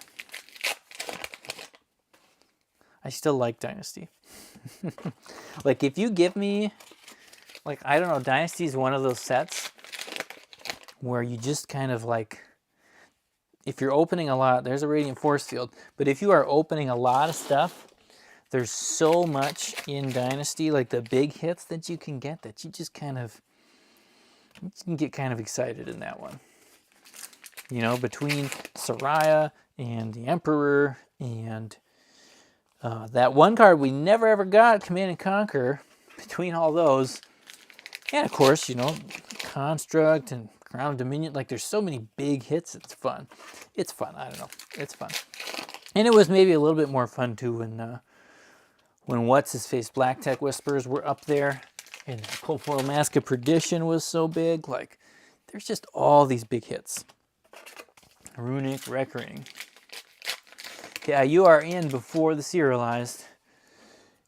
I still like Dynasty. Like if you give me, like, I don't know, Dynasty is one of those sets where you just kind of like, if you're opening a lot, there's a Radiant Force Field, but if you are opening a lot of stuff, there's so much in Dynasty, like the big hits that you can get, that you just kind of, you can get kind of excited in that one. You know, between Soraya and the Emperor and that one card we never ever got, Command and Conquer, between all those, and of course, you know, Construct and Crown of Dominion, like there's so many big hits, it's fun. It's fun, I don't know, it's fun. And it was maybe a little bit more fun too when What's-His-Face Black Tech Whispers were up there, and the Cold Foil Mask of Perdition was so big. Like, there's just all these big hits. Runic Reckoning. Yeah, you are in before the serialized.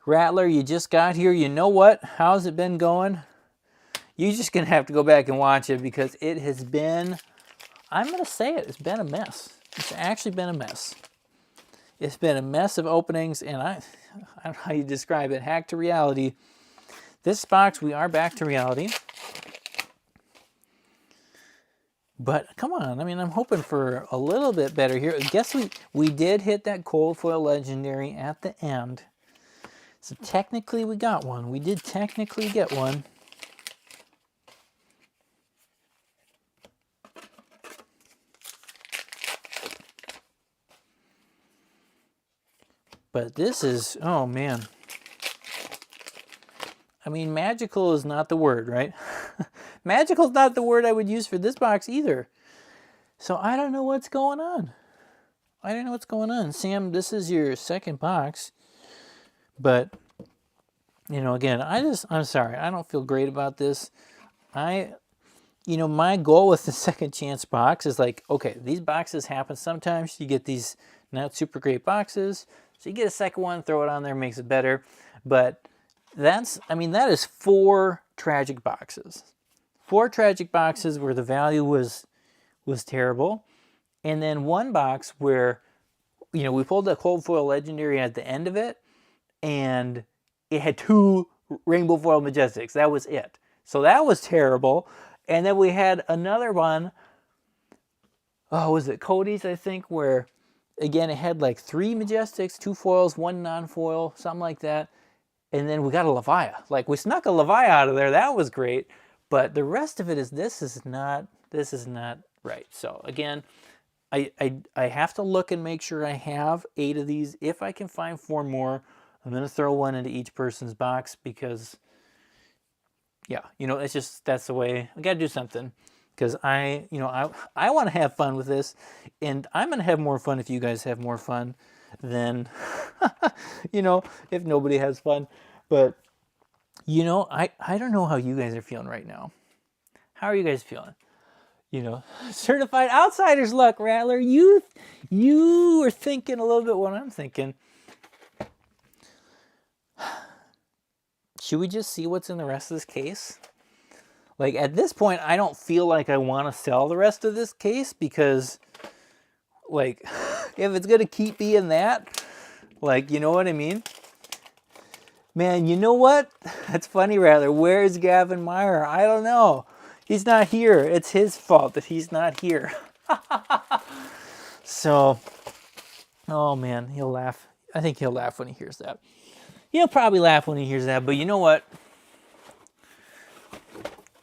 Rattler, you just got here. You know what? How's it been going? You're just going to have to go back and watch it because it has been, I'm going to say it, it's been a mess. It's actually been a mess. It's been a mess of openings, and I don't know how you describe it. Hack to reality. This box, we are back to reality. But come on, I mean, I'm hoping for a little bit better here. I guess we did hit that Cold Foil Legendary at the end. So technically we got one. We did technically get one. But this is, oh man. I mean, magical is not the word, right? Magical is not the word I would use for this box either. So I don't know what's going on. I don't know what's going on. Sam, this is your second box. But, you know, again, I'm sorry. I don't feel great about this. You know, my goal with the second chance box is like, okay, these boxes happen sometimes. You get these not super great boxes. So you get a second one, throw it on there, makes it better. But that's, I mean, that is 4 tragic boxes. 4 tragic boxes where the value was terrible. And then one box where, you know, we pulled the Cold Foil Legendary at the end of it, and it had 2 Rainbow Foil Majestics. That was it. So that was terrible. And then we had another one, oh, was it Cody's, I think, where, again, it had like 3 Majestics, 2 foils, 1 non-foil, something like that. And then we got a Levia. Like, we snuck a Levia out of there. That was great. But the rest of it is, this is not right. So again, I have to look and make sure I have 8 of these. If I can find 4 more, I'm going to throw one into each person's box because, yeah, you know, it's just, that's the way. I got to do something because I want to have fun with this, and I'm going to have more fun if you guys have more fun than, you know, if nobody has fun. But, you know, I don't know how you guys are feeling right now. How are you guys feeling? You know, certified outsider's luck, Rattler. You are thinking a little bit what I'm thinking. Should we just see what's in the rest of this case? Like, at this point, I don't feel like I want to sell the rest of this case because, like, if it's going to keep being that, like, you know what I mean? Man, you know what? That's funny, Rattler. Where is Gavin Meyer? I don't know. He's not here. It's his fault that he's not here. So, oh man, he'll laugh. I think he'll laugh when he hears that. He'll probably laugh when he hears that, but you know what?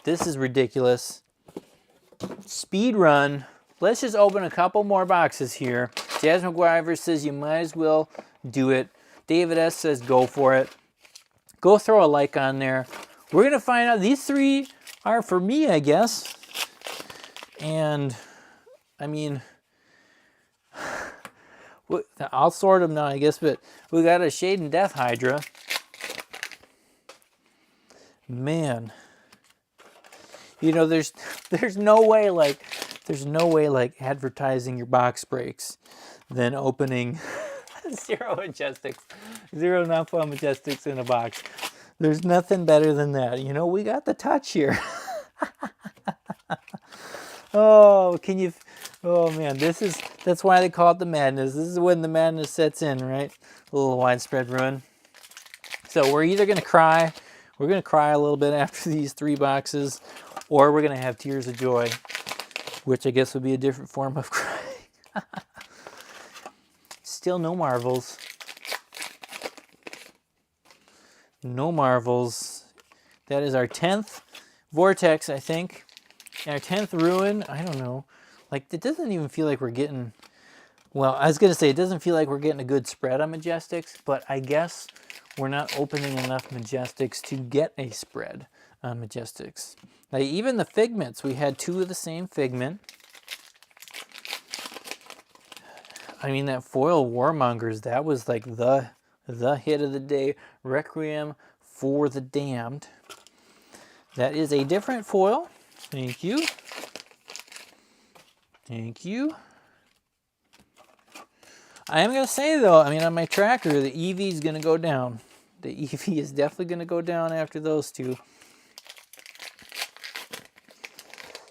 This is ridiculous. Speed run. Let's just open a couple more boxes here. Jazz McGuire says you might as well do it. David S says go for it. Go throw a like on there. We're going to find out. These three are for me, I guess. And, I mean, I'll sort them now, I guess, but we got a Shade and Death Hydra. Man. You know, there's no way like advertising your box breaks than opening 0 Majestics, 0 non-foil Majestics in a box. There's nothing better than that. You know, we got the touch here. Oh, man, that's why they call it the madness. This is when the madness sets in, right? A little widespread ruin. So we're either going to cry, we're going to cry a little bit after these 3 boxes, or we're going to have tears of joy, which I guess would be a different form of crying. Still no Marvels. No Marvels. That is our 10th Vortex, I think. And our 10th Ruin, I don't know. Like, it doesn't even feel like we're getting... Well, I was going to say, it doesn't feel like we're getting a good spread on Majestics, but I guess we're not opening enough Majestics to get a spread on Majestics. Like, even the Figments, we had 2 of the same Figment. I mean, that foil Warmongers, that was like the hit of the day. Requiem for the Damned. That is a different foil. Thank you. Thank you. I am going to say, though, I mean, on my tracker, the EV is going to go down. The EV is definitely going to go down after those 2.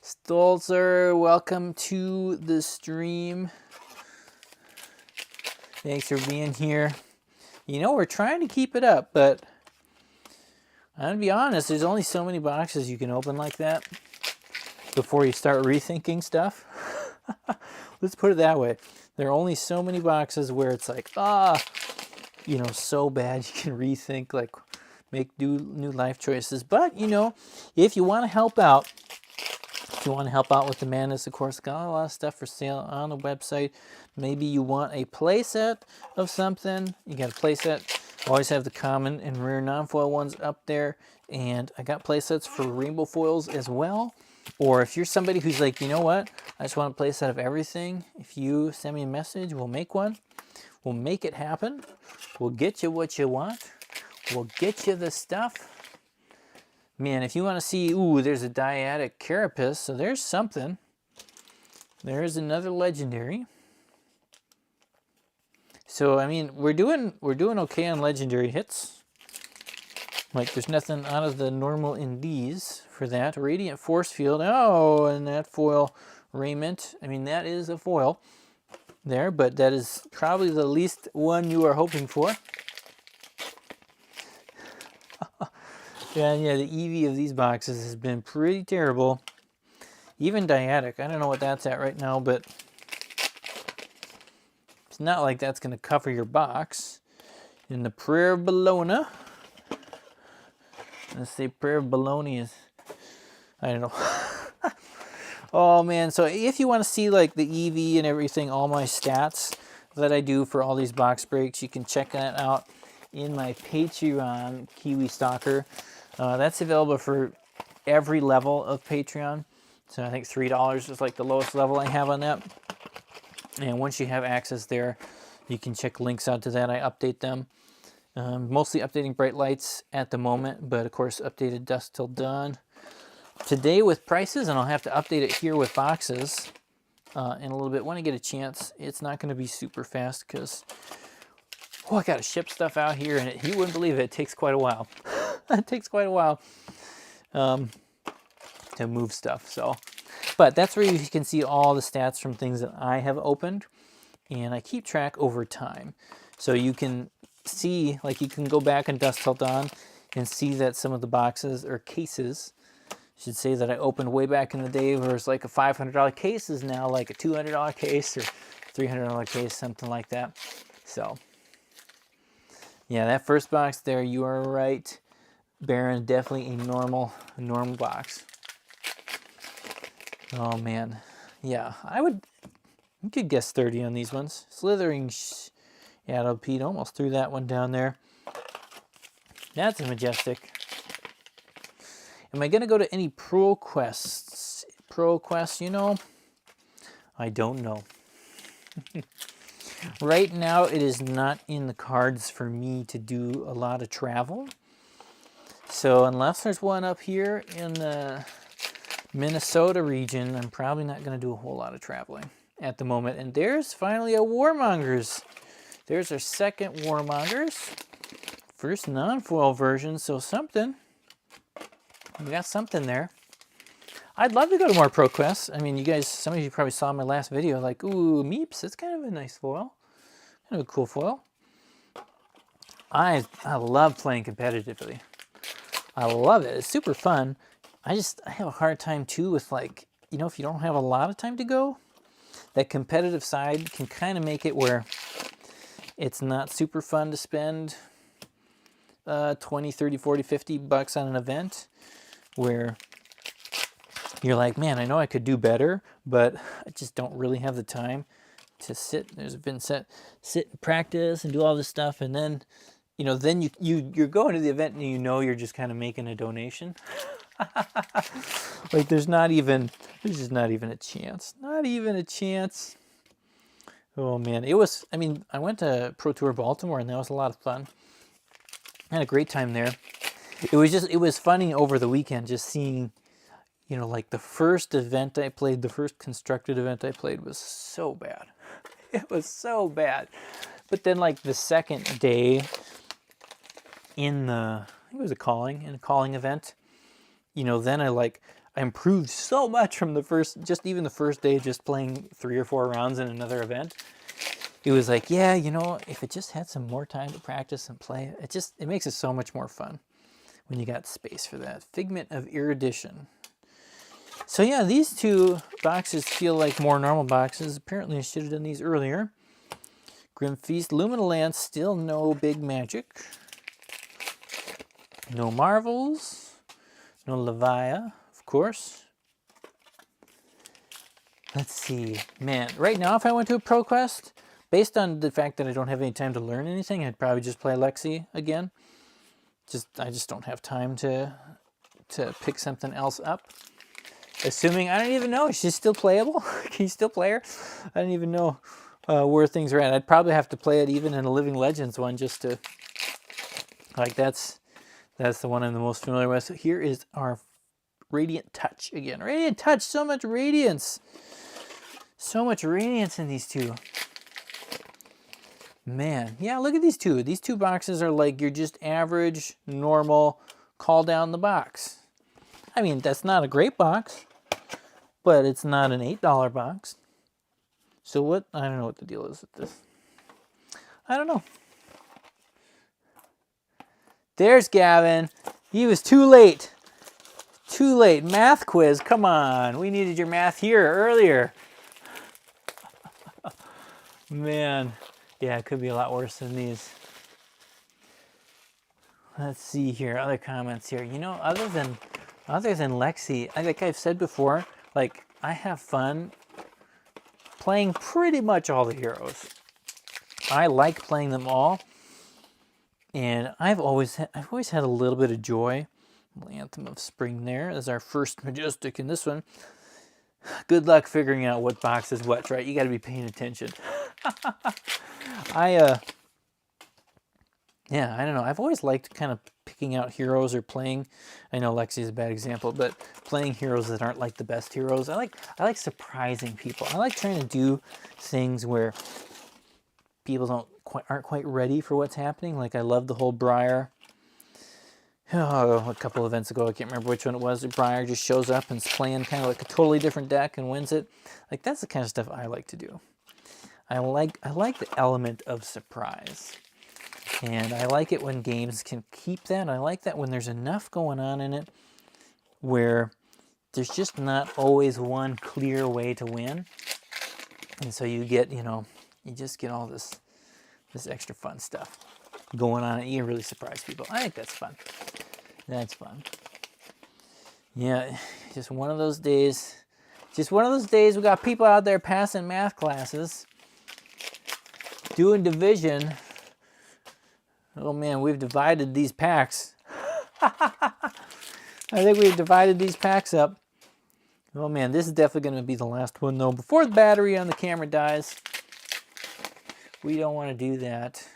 Stolzer, welcome to the stream. Thanks for being here. You know, we're trying to keep it up, but I'm going to be honest, there's only so many boxes you can open like that before you start rethinking stuff. Let's put it that way. There are only so many boxes where it's like, you know, so bad you can rethink, like, make new life choices. But, you know, if you want to help out, with the madness, of course, got a lot of stuff for sale on the website. Maybe you want a playset of something. You got a playset. Always have the common and rare non-foil ones up there. And I got playsets for rainbow foils as well. Or if you're somebody who's like, you know what, I just want a playset of everything. If you send me a message, we'll make one. We'll make it happen. We'll get you what you want. We'll get you the stuff. Man, if you want to see, ooh, there's a Dyadic Carapace, so there's something. There's another legendary. So I mean, we're doing okay on legendary hits. Like, there's nothing out of the normal in these for that. Radiant Force Field, oh, and that foil Raiment. I mean, that is a foil there, but that is probably the least one you are hoping for. And yeah, the EV of these boxes has been pretty terrible. Even Dyadic, I don't know what that's at right now, but it's not like that's going to cover your box. In the Prayer of Bologna, let's say Prayer of Bologna is, I don't know. Oh man, so if you want to see like the EV and everything, all my stats that I do for all these box breaks, you can check that out in my Patreon, Kiwi Stalker. That's available for every level of Patreon. So I think $3 is like the lowest level I have on that. And once you have access there, you can check links out to that. I update them. Mostly updating Bright Lights at the moment, but of course updated Dusk Till Dawn today with prices, and I'll have to update it here with boxes in a little bit when I get a chance. It's not going to be super fast because I got to ship stuff out here, and you wouldn't believe it. It takes quite a while. It takes quite a while to move stuff. So, but that's where you can see all the stats from things that I have opened, and I keep track over time. So you can see, like, you can go back in Dusk Till Dawn and see that some of the boxes or cases, I should say, that I opened way back in the day, where it's like a $500 case is now like a $200 case or $300 case, something like that. So Yeah, that first box there, you are right, Baron. Definitely a normal box. Oh man, yeah, you could guess 30 on these ones. Slithering Shadow Pete almost threw that one down there. That's a majestic. Am I gonna go to any Pro Quests? Pro Quests, you know, I don't know. Right now, it is not in the cards for me to do a lot of travel. So unless there's one up here in the Minnesota region, I'm probably not going to do a whole lot of traveling at the moment. And there's finally a Warmongers. There's our second Warmongers. First non-foil version, so something. We got something there. I'd love to go to more Pro Quests. I mean, you guys, some of you probably saw my last video, like, ooh, Meeps, that's kind of a nice foil. Kind of a cool foil. I love playing competitively. I love it. It's super fun. I have a hard time too with, like, you know, if you don't have a lot of time to go, that competitive side can kind of make it where it's not super fun to spend 20, 30, 40, 50 bucks on an event where you're like, man, I know I could do better, but I just don't really have the time to sit. Sit and practice and do all this stuff, and then, you know, then you're going to the event and you know you're just kind of making a donation. Like there's just not even a chance. Not even a chance. Oh man, I went to Pro Tour Baltimore and that was a lot of fun. I had a great time there. It was funny over the weekend just seeing, you know, like the first event I played, the first constructed event I played was so bad. It was so bad. But then like the second day in I think it was a calling event, you know, then I improved so much from the first day, just playing 3 or 4 rounds in another event. It was like, yeah, you know, if it just had some more time to practice and play, it makes it so much more fun when you got space for that. Figment of Erudition. So yeah, these 2 boxes feel like more normal boxes. Apparently I should have done these earlier. Grim Feast, Luminal Lance, still no big magic. No Marvels. No Levia, of course. Let's see. Man, right now if I went to a Pro Quest, based on the fact that I don't have any time to learn anything, I'd probably just play Lexi again. I just don't have time to pick something else up. Assuming, I don't even know, is she still playable? Can you still play her? I don't even know where things are at. I'd probably have to play it even in a Living Legends one just to, like, that's the one I'm the most familiar with. So here is our Radiant Touch again. Radiant Touch, so much radiance. So much radiance in these 2. Man, yeah, look at these 2. These 2 boxes are like your just average, normal, call down the box. I mean, that's not a great box, but it's not an $8 box. So I don't know what the deal is with this. I don't know. There's Gavin. He was too late. Too late. Math quiz, come on. We needed your math here earlier. Man, yeah, it could be a lot worse than these. Let's see here, other comments here. You know, other than Lexi, like I've said before, like I have fun playing pretty much all the heroes. I like playing them all, and I've always had a little bit of joy. Anthem of Spring there is our first majestic in this one. Good luck figuring out what box is what, right? You got to be paying attention. Yeah, I don't know. I've always liked kind of picking out heroes or playing. I know Lexi's a bad example, but playing heroes that aren't like the best heroes. I like surprising people. I like trying to do things where people aren't quite ready for what's happening. Like I love the whole Briar. Oh, a couple events ago, I can't remember which one it was. Briar just shows up and is playing kind of like a totally different deck and wins it. Like that's the kind of stuff I like to do. I like the element of surprise. And I like it when games can keep that. I like that when there's enough going on in it where there's just not always one clear way to win. And so you get, you just get all this extra fun stuff. going on it. You can really surprise people. I think that's fun. That's fun. Yeah, just one of those days. Just one of those days we got people out there passing math classes, doing division. Oh man, we've divided these packs. I think we've divided these packs up. Oh man, this is definitely going to be the last one though. Before the battery on the camera dies. We don't want to do that.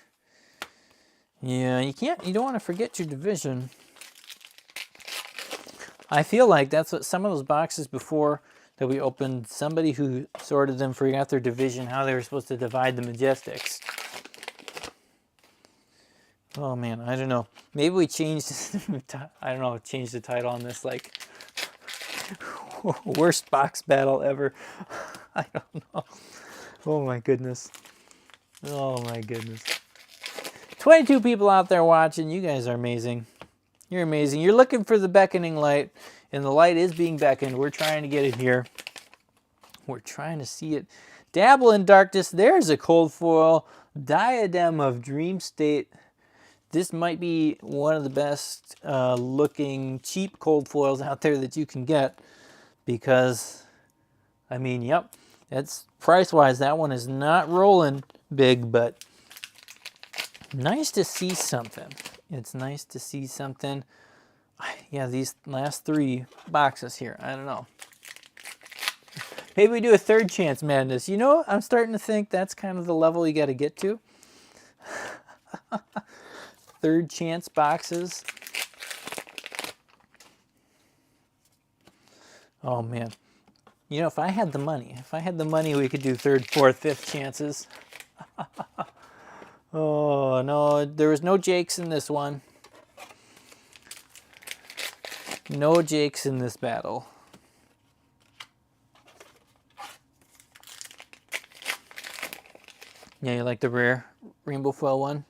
Yeah, you don't want to forget your division. I feel like that's what some of those boxes before that we opened, somebody who sorted them forgot their division, how they were supposed to divide the Majestics. Oh man, I don't know. Maybe we changed, I don't know, changed the title on this, like, worst box battle ever. I don't know. Oh my goodness. Oh my goodness. 22 people out there watching. You guys are amazing. You're amazing. You're looking for the beckoning light, and the light is being beckoned. We're trying to get it here. We're trying to see it. Dabble in darkness. There's a cold foil. Diadem of Dream State. This might be one of the best looking cheap cold foils out there that you can get, because, I mean, yep, that's price-wise. That one is not rolling big, but nice to see something. It's nice to see something. Yeah, these last 3 boxes here, I don't know. Maybe we do a third chance madness. You know, I'm starting to think that's kind of the level you got to get to. Third chance boxes. Oh man. You know, if I had the money, we could do third, fourth, fifth chances. Oh no, there was no Jakes in this one. No Jakes in this battle. Yeah, you like the rare rainbow foil one?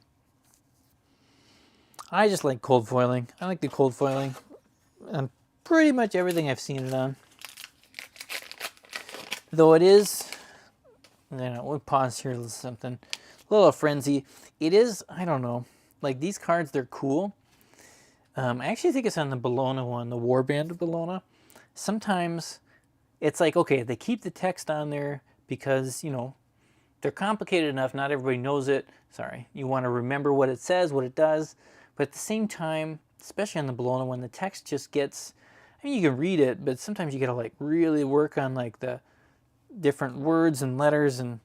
I just like cold foiling. I like the cold foiling on pretty much everything I've seen it on. Though it is, you know, we'll pause here with something. A little frenzy. It is, I don't know, like these cards, they're cool. I actually think it's on the Bologna one, the Warband Bologna. Sometimes it's like, okay, they keep the text on there because, you know, they're complicated enough, not everybody knows it. Sorry, you want to remember what it says, what it does. But at the same time, especially on the Bologna one, the text just gets, I mean, you can read it, but sometimes you got to like really work on like the different words and letters, and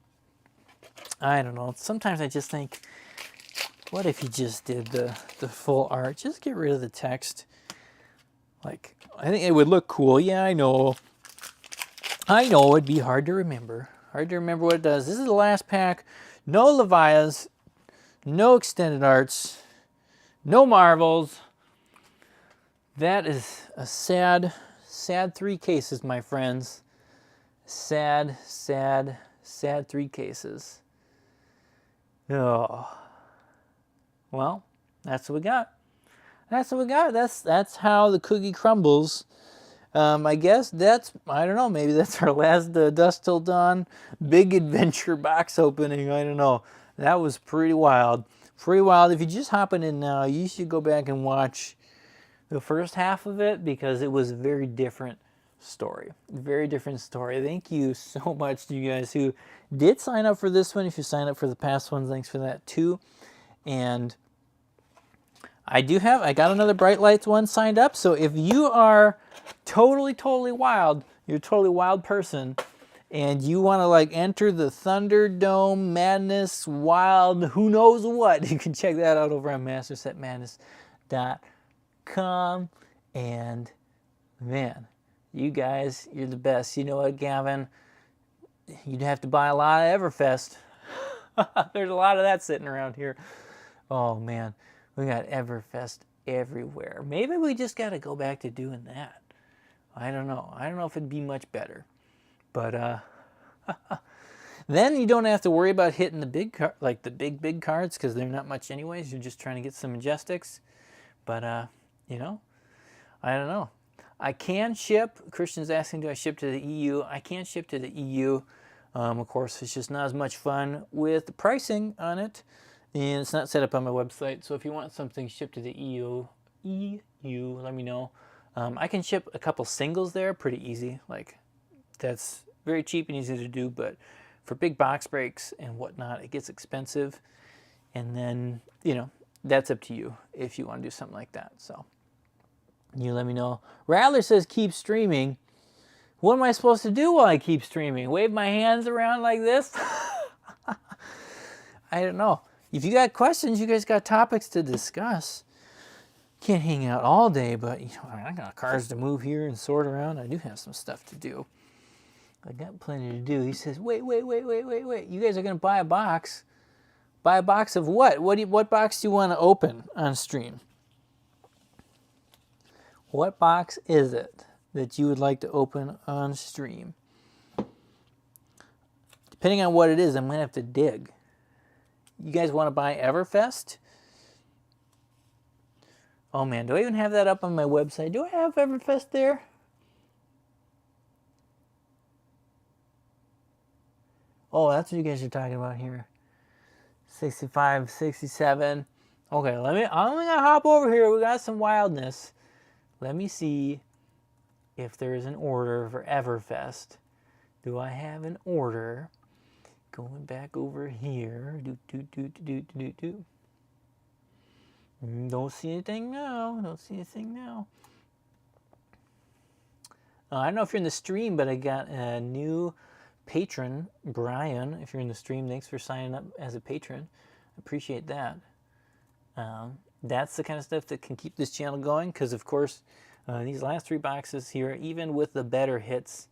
I don't know. Sometimes I just think, what if you just did the full art? Just get rid of the text. Like, I think it would look cool. Yeah, I know. I know it'd be hard to remember. Hard to remember what it does. This is the last pack. No Levias, no extended arts, no Marvels. That is a sad, sad 3 cases, my friends. Sad, sad, sad 3 cases. Oh. Well, that's what we got. That's what we got. That's how the cookie crumbles. I guess that's, I don't know, maybe that's our last Dusk Till Dawn big adventure box opening. I don't know. That was pretty wild. Pretty wild. If you're just hopping in now, you should go back and watch the first half of it, because it was a very different story. Very different story. Thank you so much to you guys who did sign up for this one. If you signed up for the past ones, thanks for that too. And I got another Bright Lights one signed up. So if you are totally wild, you're a totally wild person, and you want to like enter the Thunderdome Madness Wild who knows what, you can check that out over on mastersetmadness.com. And man, you guys, you're the best. You know what, Gavin? You'd have to buy a lot of Everfest. There's a lot of that sitting around here. Oh man, we got Everfest everywhere. Maybe we just got to go back to doing that. I don't know. I don't know if it'd be much better. But then you don't have to worry about hitting the big like the big cards, because they're not much anyways. You're just trying to get some Majestics. But you know, I don't know. I can ship. Christian's asking, do I ship to the EU? I can't ship to the EU. Of course, it's just not as much fun with the pricing on it. And it's not set up on my website, so if you want something shipped to the EU, let me know. I can ship a couple singles there pretty easy. Like, that's very cheap and easy to do, but for big box breaks and whatnot, it gets expensive. And then, you know, that's up to you if you want to do something like that. So you let me know. Rattler says keep streaming. What am I supposed to do while I keep streaming? Wave my hands around like this? I don't know. If you got questions, you guys got topics to discuss. Can't hang out all day, but you know, I got cars to move here and sort around. I do have some stuff to do. I got plenty to do. He says, wait. You guys are going to buy a box. Buy a box of what? What box do you want to open on stream? What box is it that you would like to open on stream? Depending on what it is, I'm going to have to dig. You guys want to buy Everfest? Oh man, do I even have that up on my website? Do I have Everfest there? Oh, that's what you guys are talking about here. 65, 67. Okay, I'm gonna hop over here. We got some wildness. Let me see if there is an order for Everfest. Do I have an order? Going back over here. Don't see anything now. I don't know if you're in the stream, but I got a new patron, Brian. If you're in the stream, thanks for signing up as a patron. Appreciate that. That's the kind of stuff that can keep this channel going, because of course, these last 3 boxes here, even with the better hits,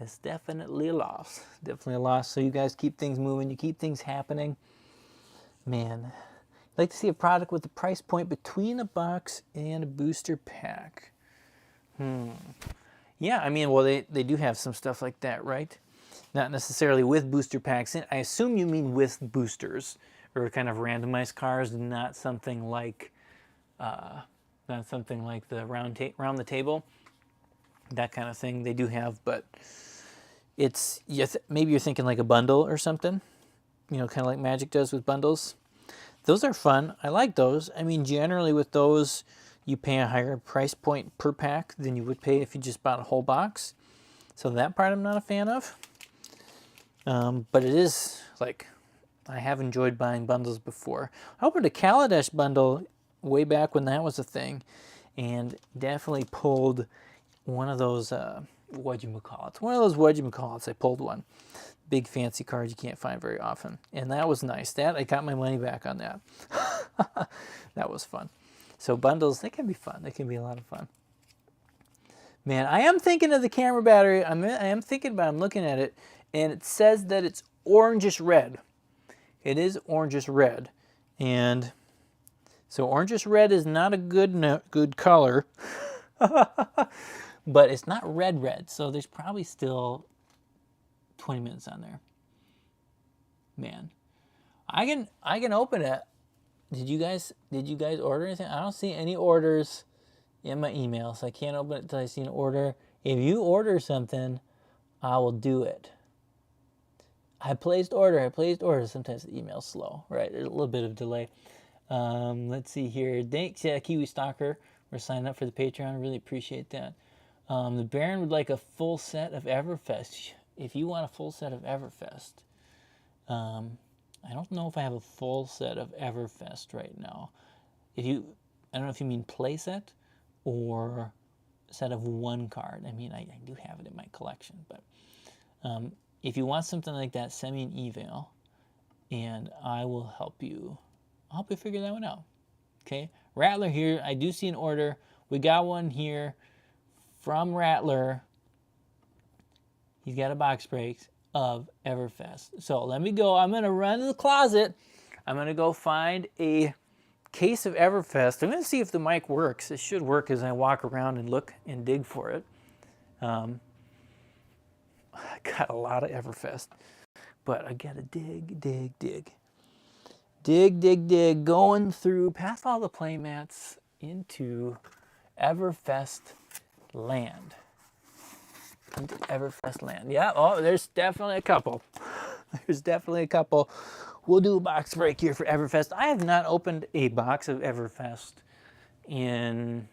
it's definitely a loss. Definitely a loss. So you guys keep things moving. You keep things happening. Man, I'd like to see a product with the price point between a box and a booster pack. Yeah, I mean, well, they do have some stuff like that, right? Not necessarily with booster packs in. I assume you mean with boosters or kind of randomized cars, not something like the round the table, that kind of thing. They do have, but it's maybe you're thinking like a bundle or something, you know, kind of like Magic does with bundles. Those are fun. I like those. I mean, generally with those, you pay a higher price point per pack than you would pay if you just bought a whole box. So that part I'm not a fan of. But it is, like, I have enjoyed buying bundles before. I opened a Kaladesh bundle way back when that was a thing, and definitely pulled one of those, whatchamacallits. One of those whatchamacallits, I pulled one. Big fancy card you can't find very often. And that was nice. That, I got my money back on that. That was fun. So bundles, they can be fun. They can be a lot of fun. Man, I am thinking of the camera battery. I am thinking about it. I'm looking at it, and it says that it's orangish red. It is orangish red. And so orangish red is not a good color. But it's not red, so there's probably still 20 minutes on there. Man, I can open it. Did you guys order anything? I don't see any orders in my email, so I can't open it until I see an order. If you order something, I will do it. I placed order. Sometimes the email's slow, right? There's a little bit of delay. Let's see here. Thanks, Kiwi Stalker, for signing up for the Patreon. Really appreciate that. The Baron would like a full set of Everfest. If you want a full set of Everfest, I don't know if I have a full set of Everfest right now. I don't know if you mean play set or set of one card. I mean, I do have it in my collection, but if you want something like that, send me an email, and I will help you. I'll help you figure that one out. Okay, Rattler here. I do see an order. We got one here from Rattler. He's got a box break of Everfest. So let me go. I'm going to run to the closet. I'm going to go find a case of Everfest. I'm going to see if the mic works. It should work as I walk around and look and dig for it. I got a lot of Everfest, but I got to dig. Going through past all the playmats into Everfest land. Yeah, oh, there's definitely a couple. we'll do a box break here for Everfest. I have not opened a box of Everfest in,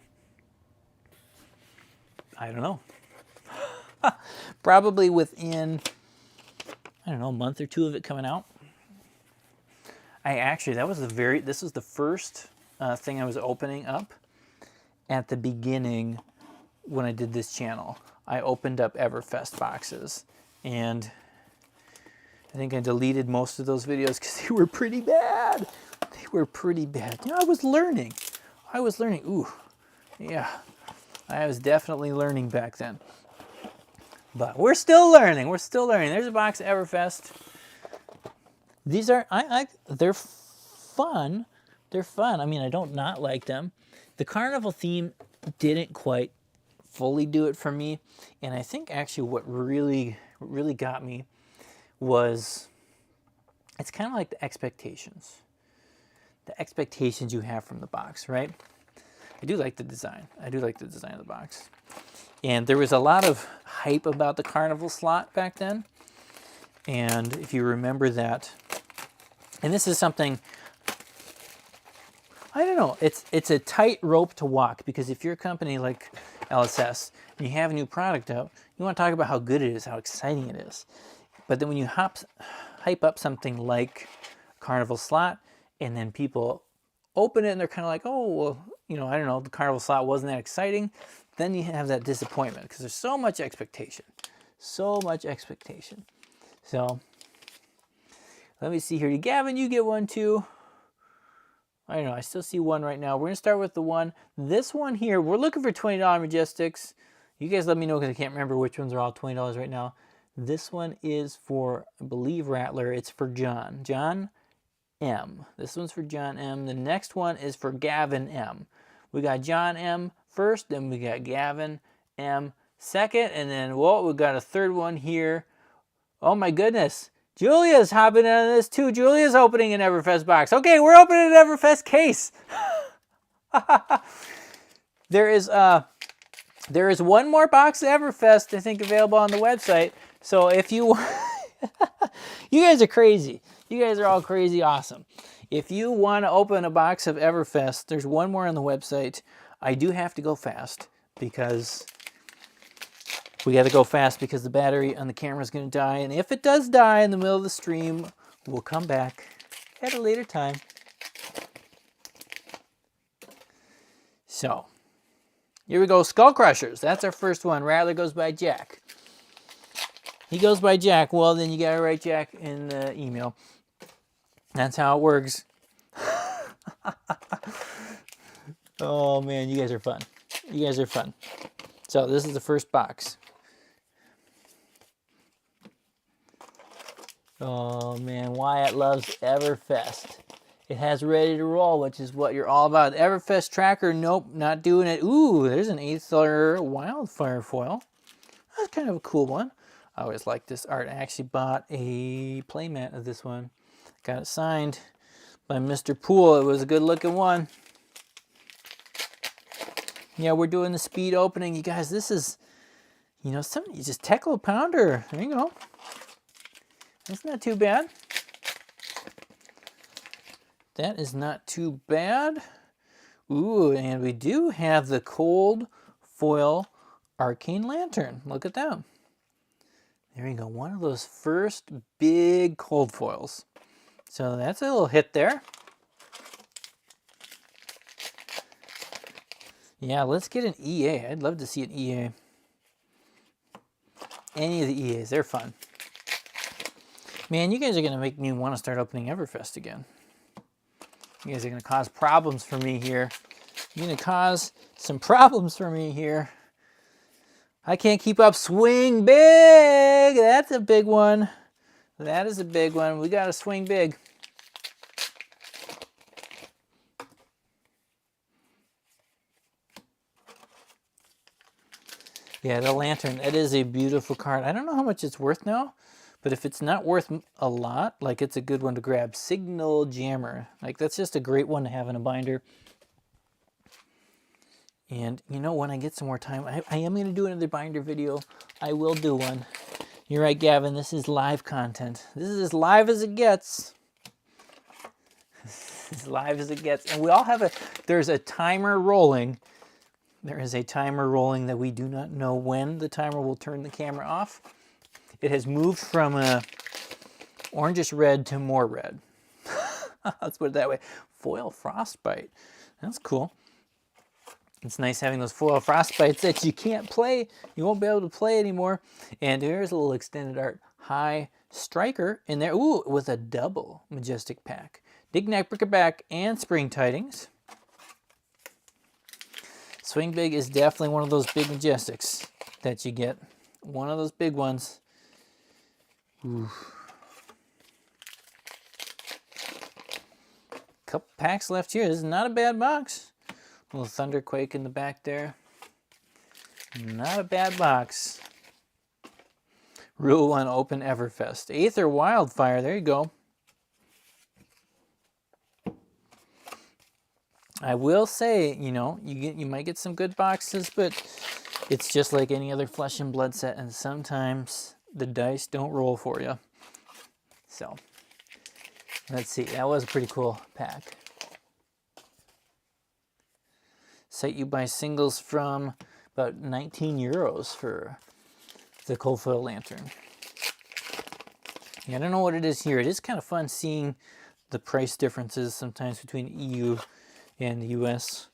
I don't know, probably within, I don't know, a month or two of it coming out. This was the first thing I was opening up at the beginning when I did this channel. I opened up Everfest boxes, and I think I deleted most of those videos because they were pretty bad. They were pretty bad. You know, I was learning. Ooh, yeah. I was definitely learning back then. But we're still learning. There's a box of Everfest. These are, they're fun. They're fun. I mean, I don't not like them. The carnival theme didn't quite fully do it for me. And I think actually what really got me was, it's kind of like the expectations. The expectations you have from the box, right? I do like the design. I do like the design of the box. And there was a lot of hype about the carnival slot back then. And if you remember that, and this is something, I don't know, it's a tight rope to walk, because if you're a company like LSS and you have a new product out, you want to talk about how good it is, how exciting it is. But then when you hype up something like carnival slot, and then people open it and they're kind of like, oh, well, you know, I don't know, the carnival slot wasn't that exciting, then you have that disappointment because there's so much expectation. So much expectation. So let me see here. Gavin, you get one too. I don't know. I still see one right now. We're going to start with the one. This one here, we're looking for $20 Majestics. You guys let me know because I can't remember which ones are all $20 right now. This one is for, I believe, Rattler. It's for John. John M. This one's for John M. The next one is for Gavin M. We got John M first, then we got Gavin M second, and then, well, we got a third one here. Oh my goodness. Julia's hopping on this too. Julia's opening an Everfest box. Okay, we're opening an Everfest case. There is one more box of Everfest, I think, available on the website. So if you you guys are crazy. You guys are all crazy awesome. If you want to open a box of Everfest, there's one more on the website. I do have to go fast because we got to go fast because the battery on the camera is going to die. And if it does die in the middle of the stream, we'll come back at a later time. So, here we go. Skull Crushers. That's our first one. Rattler goes by Jack. He goes by Jack. Well, then you got to write Jack in the email. That's how it works. Oh, man. You guys are fun. You guys are fun. So, this is the first box. Oh, man. Wyatt loves Everfest. It has ready to roll, which is what you're all about. Everfest tracker, nope, not doing it. Ooh, there's an Aether Wildfire foil. That's kind of a cool one. I always like this art. I actually bought a playmat of this one. Got it signed by Mr. Poole. It was a good looking one. Yeah, we're doing the speed opening. You guys, this is, you know, something, you just Tekla Pounder. There you go. That's not too bad. That is not too bad. Ooh, and we do have the cold foil Arcane Lantern. Look at that. There you go. One of those first big cold foils. So that's a little hit there. Yeah, let's get an EA. I'd love to see an EA. Any of the EAs, they're fun. Man, you guys are going to make me want to start opening Everfest again. You guys are going to cause problems for me here. You're going to cause some problems for me here. I can't keep up. Swing big. That's a big one. That is a big one. We got to swing big. Yeah, the lantern. It is a beautiful card. I don't know how much it's worth now. But if it's not worth a lot, like it's a good one to grab. Signal Jammer. Like that's just a great one to have in a binder. And you know, when I get some more time, I am going to do another binder video. I will do one. You're right, Gavin. This is live content. This is as live as it gets. as live as it gets. And we all have there's a timer rolling. There is a timer rolling that we do not know when the timer will turn the camera off. It has moved from orangish red to more red. Let's put it that way. Foil frostbite. That's cool. It's nice having those foil frostbites that you can't play. You won't be able to play anymore. And here's a little extended art high striker in there. Ooh, with a double majestic pack. Dig-Knack, Brick-a-Back, and Spring Tidings. Swing Big is definitely one of those big majestics that you get. One of those big ones. Ooh. Couple packs left here. This is not a bad box. A little Thunderquake in the back there. Not a bad box. Rule 1 Open Everfest. Aether Wildfire. There you go. I will say, you know, you might get some good boxes, but it's just like any other Flesh and Blood set, and sometimes the dice don't roll for you. So, let's see. That was a pretty cool pack. Site you buy singles from about 19 euros for the cold foil lantern. Yeah, I don't know what it is here. It is kind of fun seeing the price differences sometimes between EU and the US.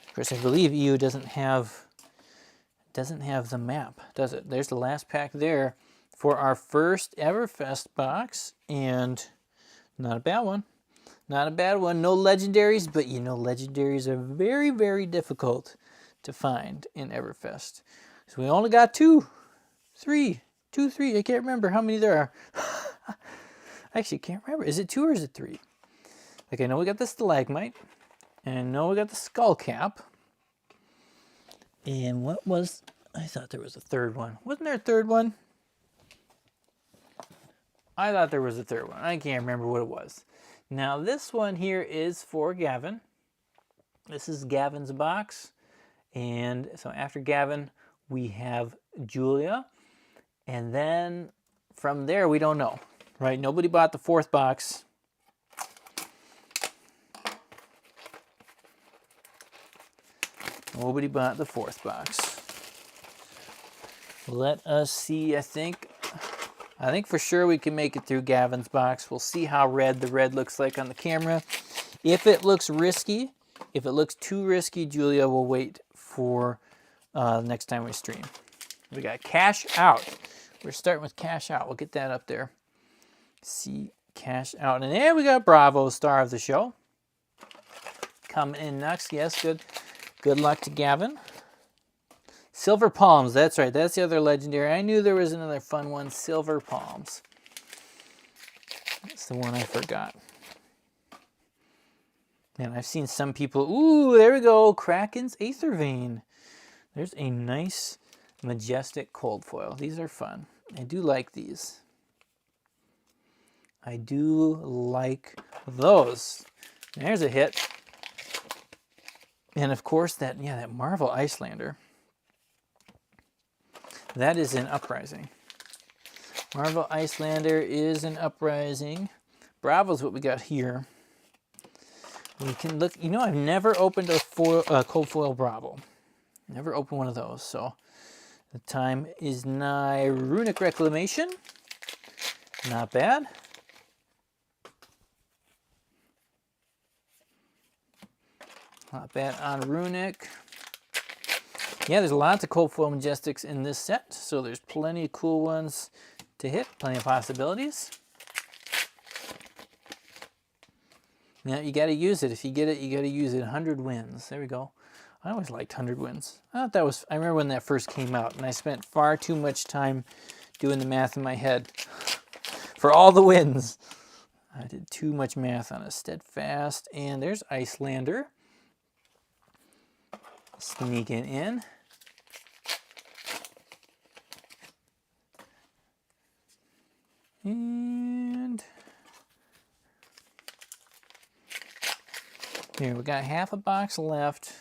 Of course, I believe EU doesn't have the map, does it? There's the last pack there for our first Everfest box, and not a bad one. Not a bad one. No legendaries, but you know legendaries are very, very difficult to find in Everfest. So we only got two, three. I can't remember how many there are. I actually can't remember. Is it 2 or is it 3? Like, I know we got the Stalagmite, and I know we got the Skull Cap. And what was... I thought there was a third one. Wasn't there a third one? I thought there was a third one. I can't remember what it was. Now, this one here is for Gavin. This is Gavin's box. And so after Gavin, we have Julia. And then from there, we don't know, right? Nobody bought the 4th box. Nobody bought the 4th box. Let us see. I think for sure we can make it through Gavin's box. We'll see how red the red looks like on the camera. If it looks risky, if it looks too risky, Julia will wait for next time we stream. We got Cash Out. We're starting with Cash Out. We'll get that up there. See Cash Out. And there we got Bravo, star of the show. Coming in next. Yes, good. Good luck to Gavin. Silver Palms, that's right. That's the other legendary. I knew there was another fun one. Silver Palms. That's the one I forgot. And I've seen some people... Ooh, there we go. Kraken's Aether Vein. There's a nice, majestic cold foil. These are fun. I do like these. I do like those. There's a hit. And of course, that Marvel Icelander. That is an Uprising. Marvel Icelander is an Uprising. Bravo's what we got here. We can look. You know, I've never opened a cold foil Bravo. Never opened one of those. So the time is nigh. Runic Reclamation. Not bad. Not bad on Runic. Yeah, there's lots of cold foil majestics in this set, so there's plenty of cool ones to hit, plenty of possibilities. Now you got to use it. If you get it, you got to use it. 100 wins. There we go. I always liked 100 wins. I thought that was. I remember when that first came out, and I spent far too much time doing the math in my head for all the wins. I did too much math on a Steadfast, and there's Icelander sneaking in. And here we got half a box left.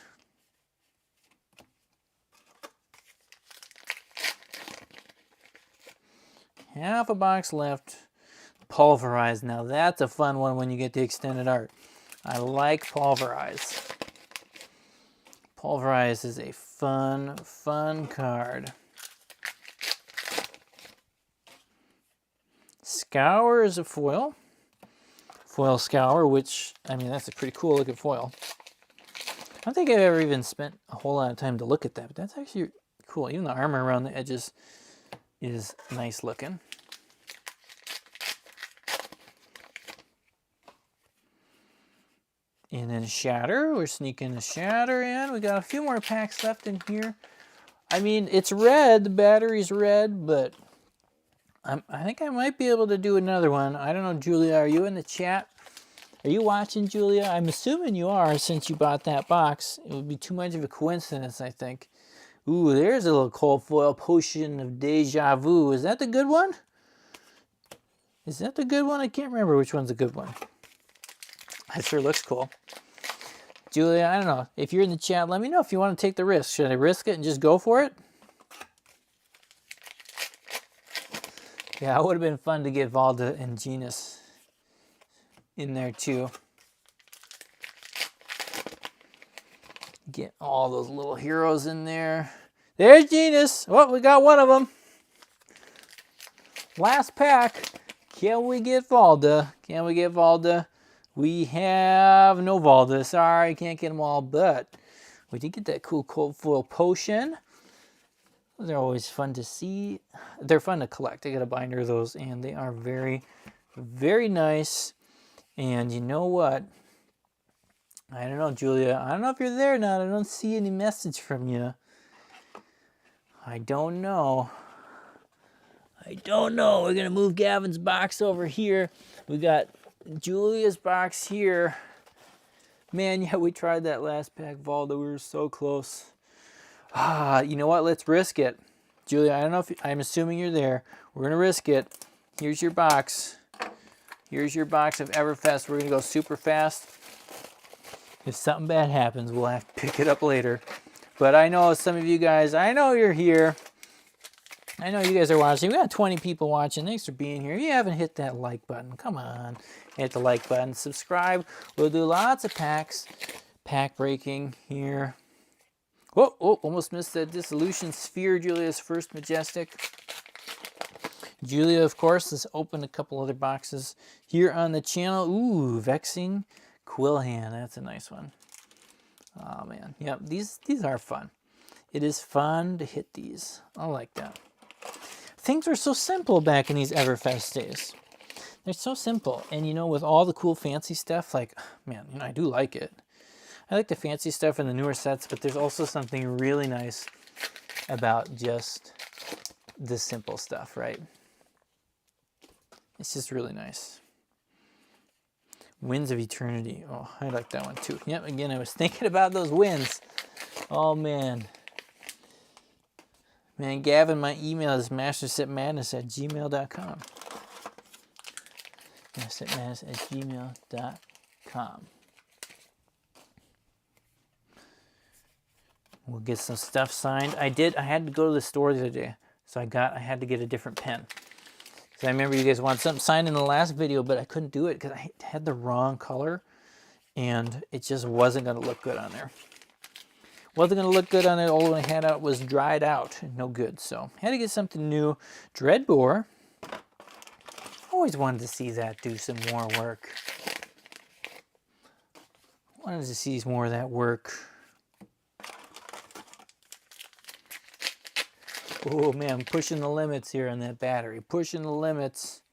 Half a box left. Pulverize. Now that's a fun one when you get the extended art. I like Pulverize. Pulverize is a fun card. Scour is a foil. Foil Scour, which, I mean, that's a pretty cool looking foil. I don't think I've ever even spent a whole lot of time to look at that, but that's actually cool. Even the armor around the edges is nice looking. And then Shatter, we're sneaking the Shatter in. We got a few more packs left in here. I mean, it's red, the battery's red, but I think I might be able to do another one. I don't know, Julia, are you in the chat? Are you watching, Julia? I'm assuming you are since you bought that box. It would be too much of a coincidence, I think. Ooh, there's a little cold foil Potion of Deja Vu. Is that the good one? Is that the good one? I can't remember which one's the good one. That sure looks cool. Julia, I don't know. If you're in the chat, let me know if you want to take the risk. Should I risk it and just go for it? Yeah, it would have been fun to get Valda and Genus in there too. Get all those little heroes in there. There's Genus. Oh, we got one of them. Last pack. Can we get Valda? Can we get Valda? We have no Valda. Sorry, can't get them all, but we did get that cool cold foil Potion. Those are always fun to see. They're fun to collect. I got a binder of those, and they are very, very nice. And you know what? I don't know, Julia. I don't know if you're there or not. I don't see any message from you. I don't know. I don't know. We're going to move Gavin's box over here. We got Julia's box here. Man, yeah, we tried that last pack, Valda. We were so close. You know what? Let's risk it. Julia, I don't know if I'm assuming you're there. We're going to risk it. Here's your box. Here's your box of Everfest. We're going to go super fast. If something bad happens, we'll have to pick it up later. But I know some of you guys, I know you're here. I know you guys are watching. We got 20 people watching. Thanks for being here. If you haven't hit that like button, come on. Hit the like button. Subscribe. We'll do lots of packs. Pack breaking here. Oh, almost missed that Dissolution Sphere, Julia's first Majestic. Julia, of course, has opened a couple other boxes here on the channel. Ooh, Vexing Quillhand. That's a nice one. Oh, man. Yep, these are fun. It is fun to hit these. I like that. Things were so simple back in these Everfest days. They're so simple. And, you know, with all the cool fancy stuff, like, man, you know, I do like it. I like the fancy stuff in the newer sets, but there's also something really nice about just the simple stuff, right? It's just really nice. Winds of Eternity. Oh, I like that one too. Yep, again, I was thinking about those winds. Oh, man. Man, Gavin, my email is mastersetmadness@gmail.com. mastersetmadness@gmail.com. We'll get some stuff signed. I had to go to the store the other day, so I had to get a different pen. So I remember you guys wanted something signed in the last video, but I couldn't do it because I had the wrong color, and it just wasn't going to look good on there. Wasn't going to look good on it. All I had out was dried out. No good. So had to get something new. Dreadbore. Always wanted to see that do some more work. Wanted to see more of that work. Oh man, I'm pushing the limits here on that battery. Pushing the limits.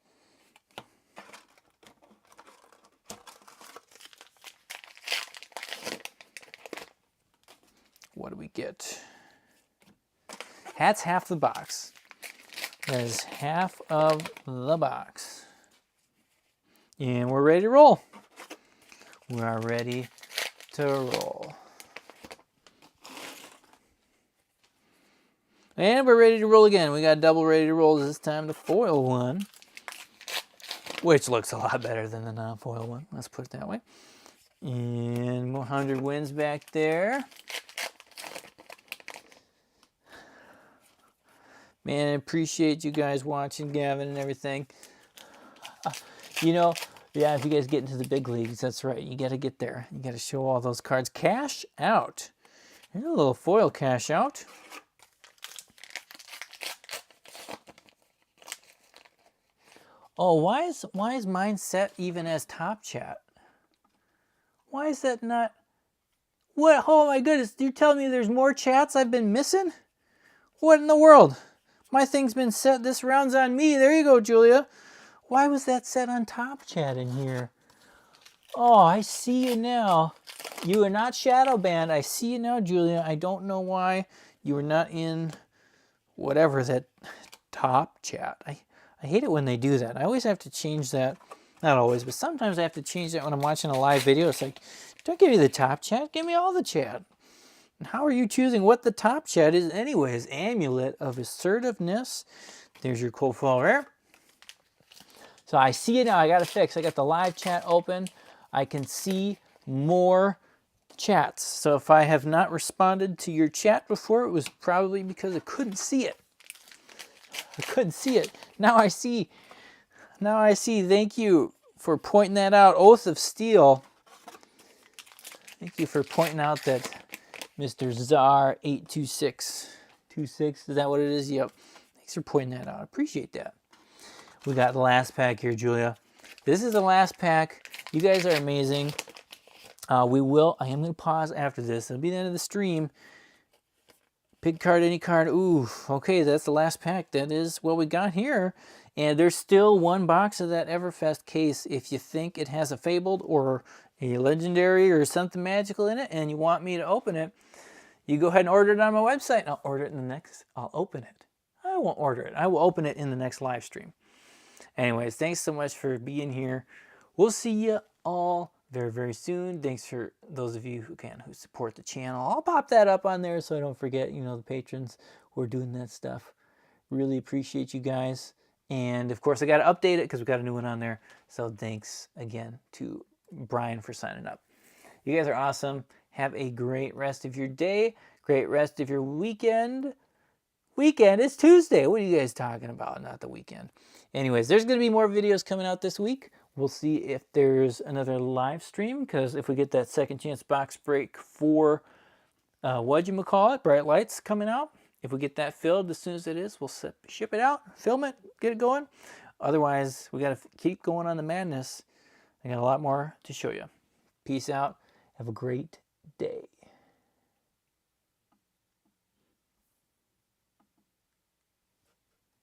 What do we get? That's half the box. That is half of the box. And we're ready to roll. We are ready to roll. And we're ready to roll again. We got double ready to roll this time, the foil one, which looks a lot better than the non-foil one. Let's put it that way. And 100 wins back there. Man, I appreciate you guys watching, Gavin and everything. You know, yeah, if you guys get into the big leagues, that's right. You got to get there. You got to show all those cards. Cash out. Here's a little foil cash out. Oh, why is mine set even as top chat? Why is that not? What? Oh my goodness! You're telling me there's more chats I've been missing? What in the world? My thing's been set. This round's on me. There you go, Julia. Why was that set on top chat in here? Oh, I see you now. You are not shadow banned. I see you now, Julia. I don't know why you were not in whatever that top chat. I hate it when they do that. I always have to change that. Not always, but sometimes I have to change that when I'm watching a live video. It's like, don't give me the top chat. Give me all the chat. And how are you choosing what the top chat is anyways? Amulet of Assertiveness. There's your cool foil rare. So I see it now. I got to fix. I got the live chat open. I can see more chats. So if I have not responded to your chat before, it was probably because I couldn't see it. I couldn't see it. Now I see. Now I see. Thank you for pointing that out. Oath of Steel. Thank you for pointing out that Mr. Czar 82626. Is that what it is? Yep. Thanks for pointing that out. I appreciate that. We got the last pack here, Julia. This is the last pack. You guys are amazing. I am going to pause after this. It'll be the end of the stream. Pick card, any card. Ooh, okay, that's the last pack. That is what we got here. And there's still one box of that Everfest case. If you think it has a Fabled or a Legendary or something magical in it and you want me to open it, you go ahead and order it on my website. And I'll order it in the next, I'll open it. I won't order it. I will open it in the next live stream. Anyways, thanks so much for being here. We'll see you all very, very soon. Thanks for those of you who support the channel. I'll pop that up on there so I don't forget, the patrons who are doing that stuff. Really appreciate you guys. And of course, I got to update it because we got a new one on there. So thanks again to Brian for signing up. You guys are awesome. Have a great rest of your day. Great rest of your weekend. Weekend? It's Tuesday. What are you guys talking about? Not the weekend. Anyways, there's going to be more videos coming out this week. We'll see if there's another live stream, because if we get that second chance box break for, whatchamacallit, Bright Lights coming out, if we get that filled as soon as it is, we'll ship it out, film it, get it going. Otherwise, we got to keep going on the madness. I got a lot more to show you. Peace out. Have a great day.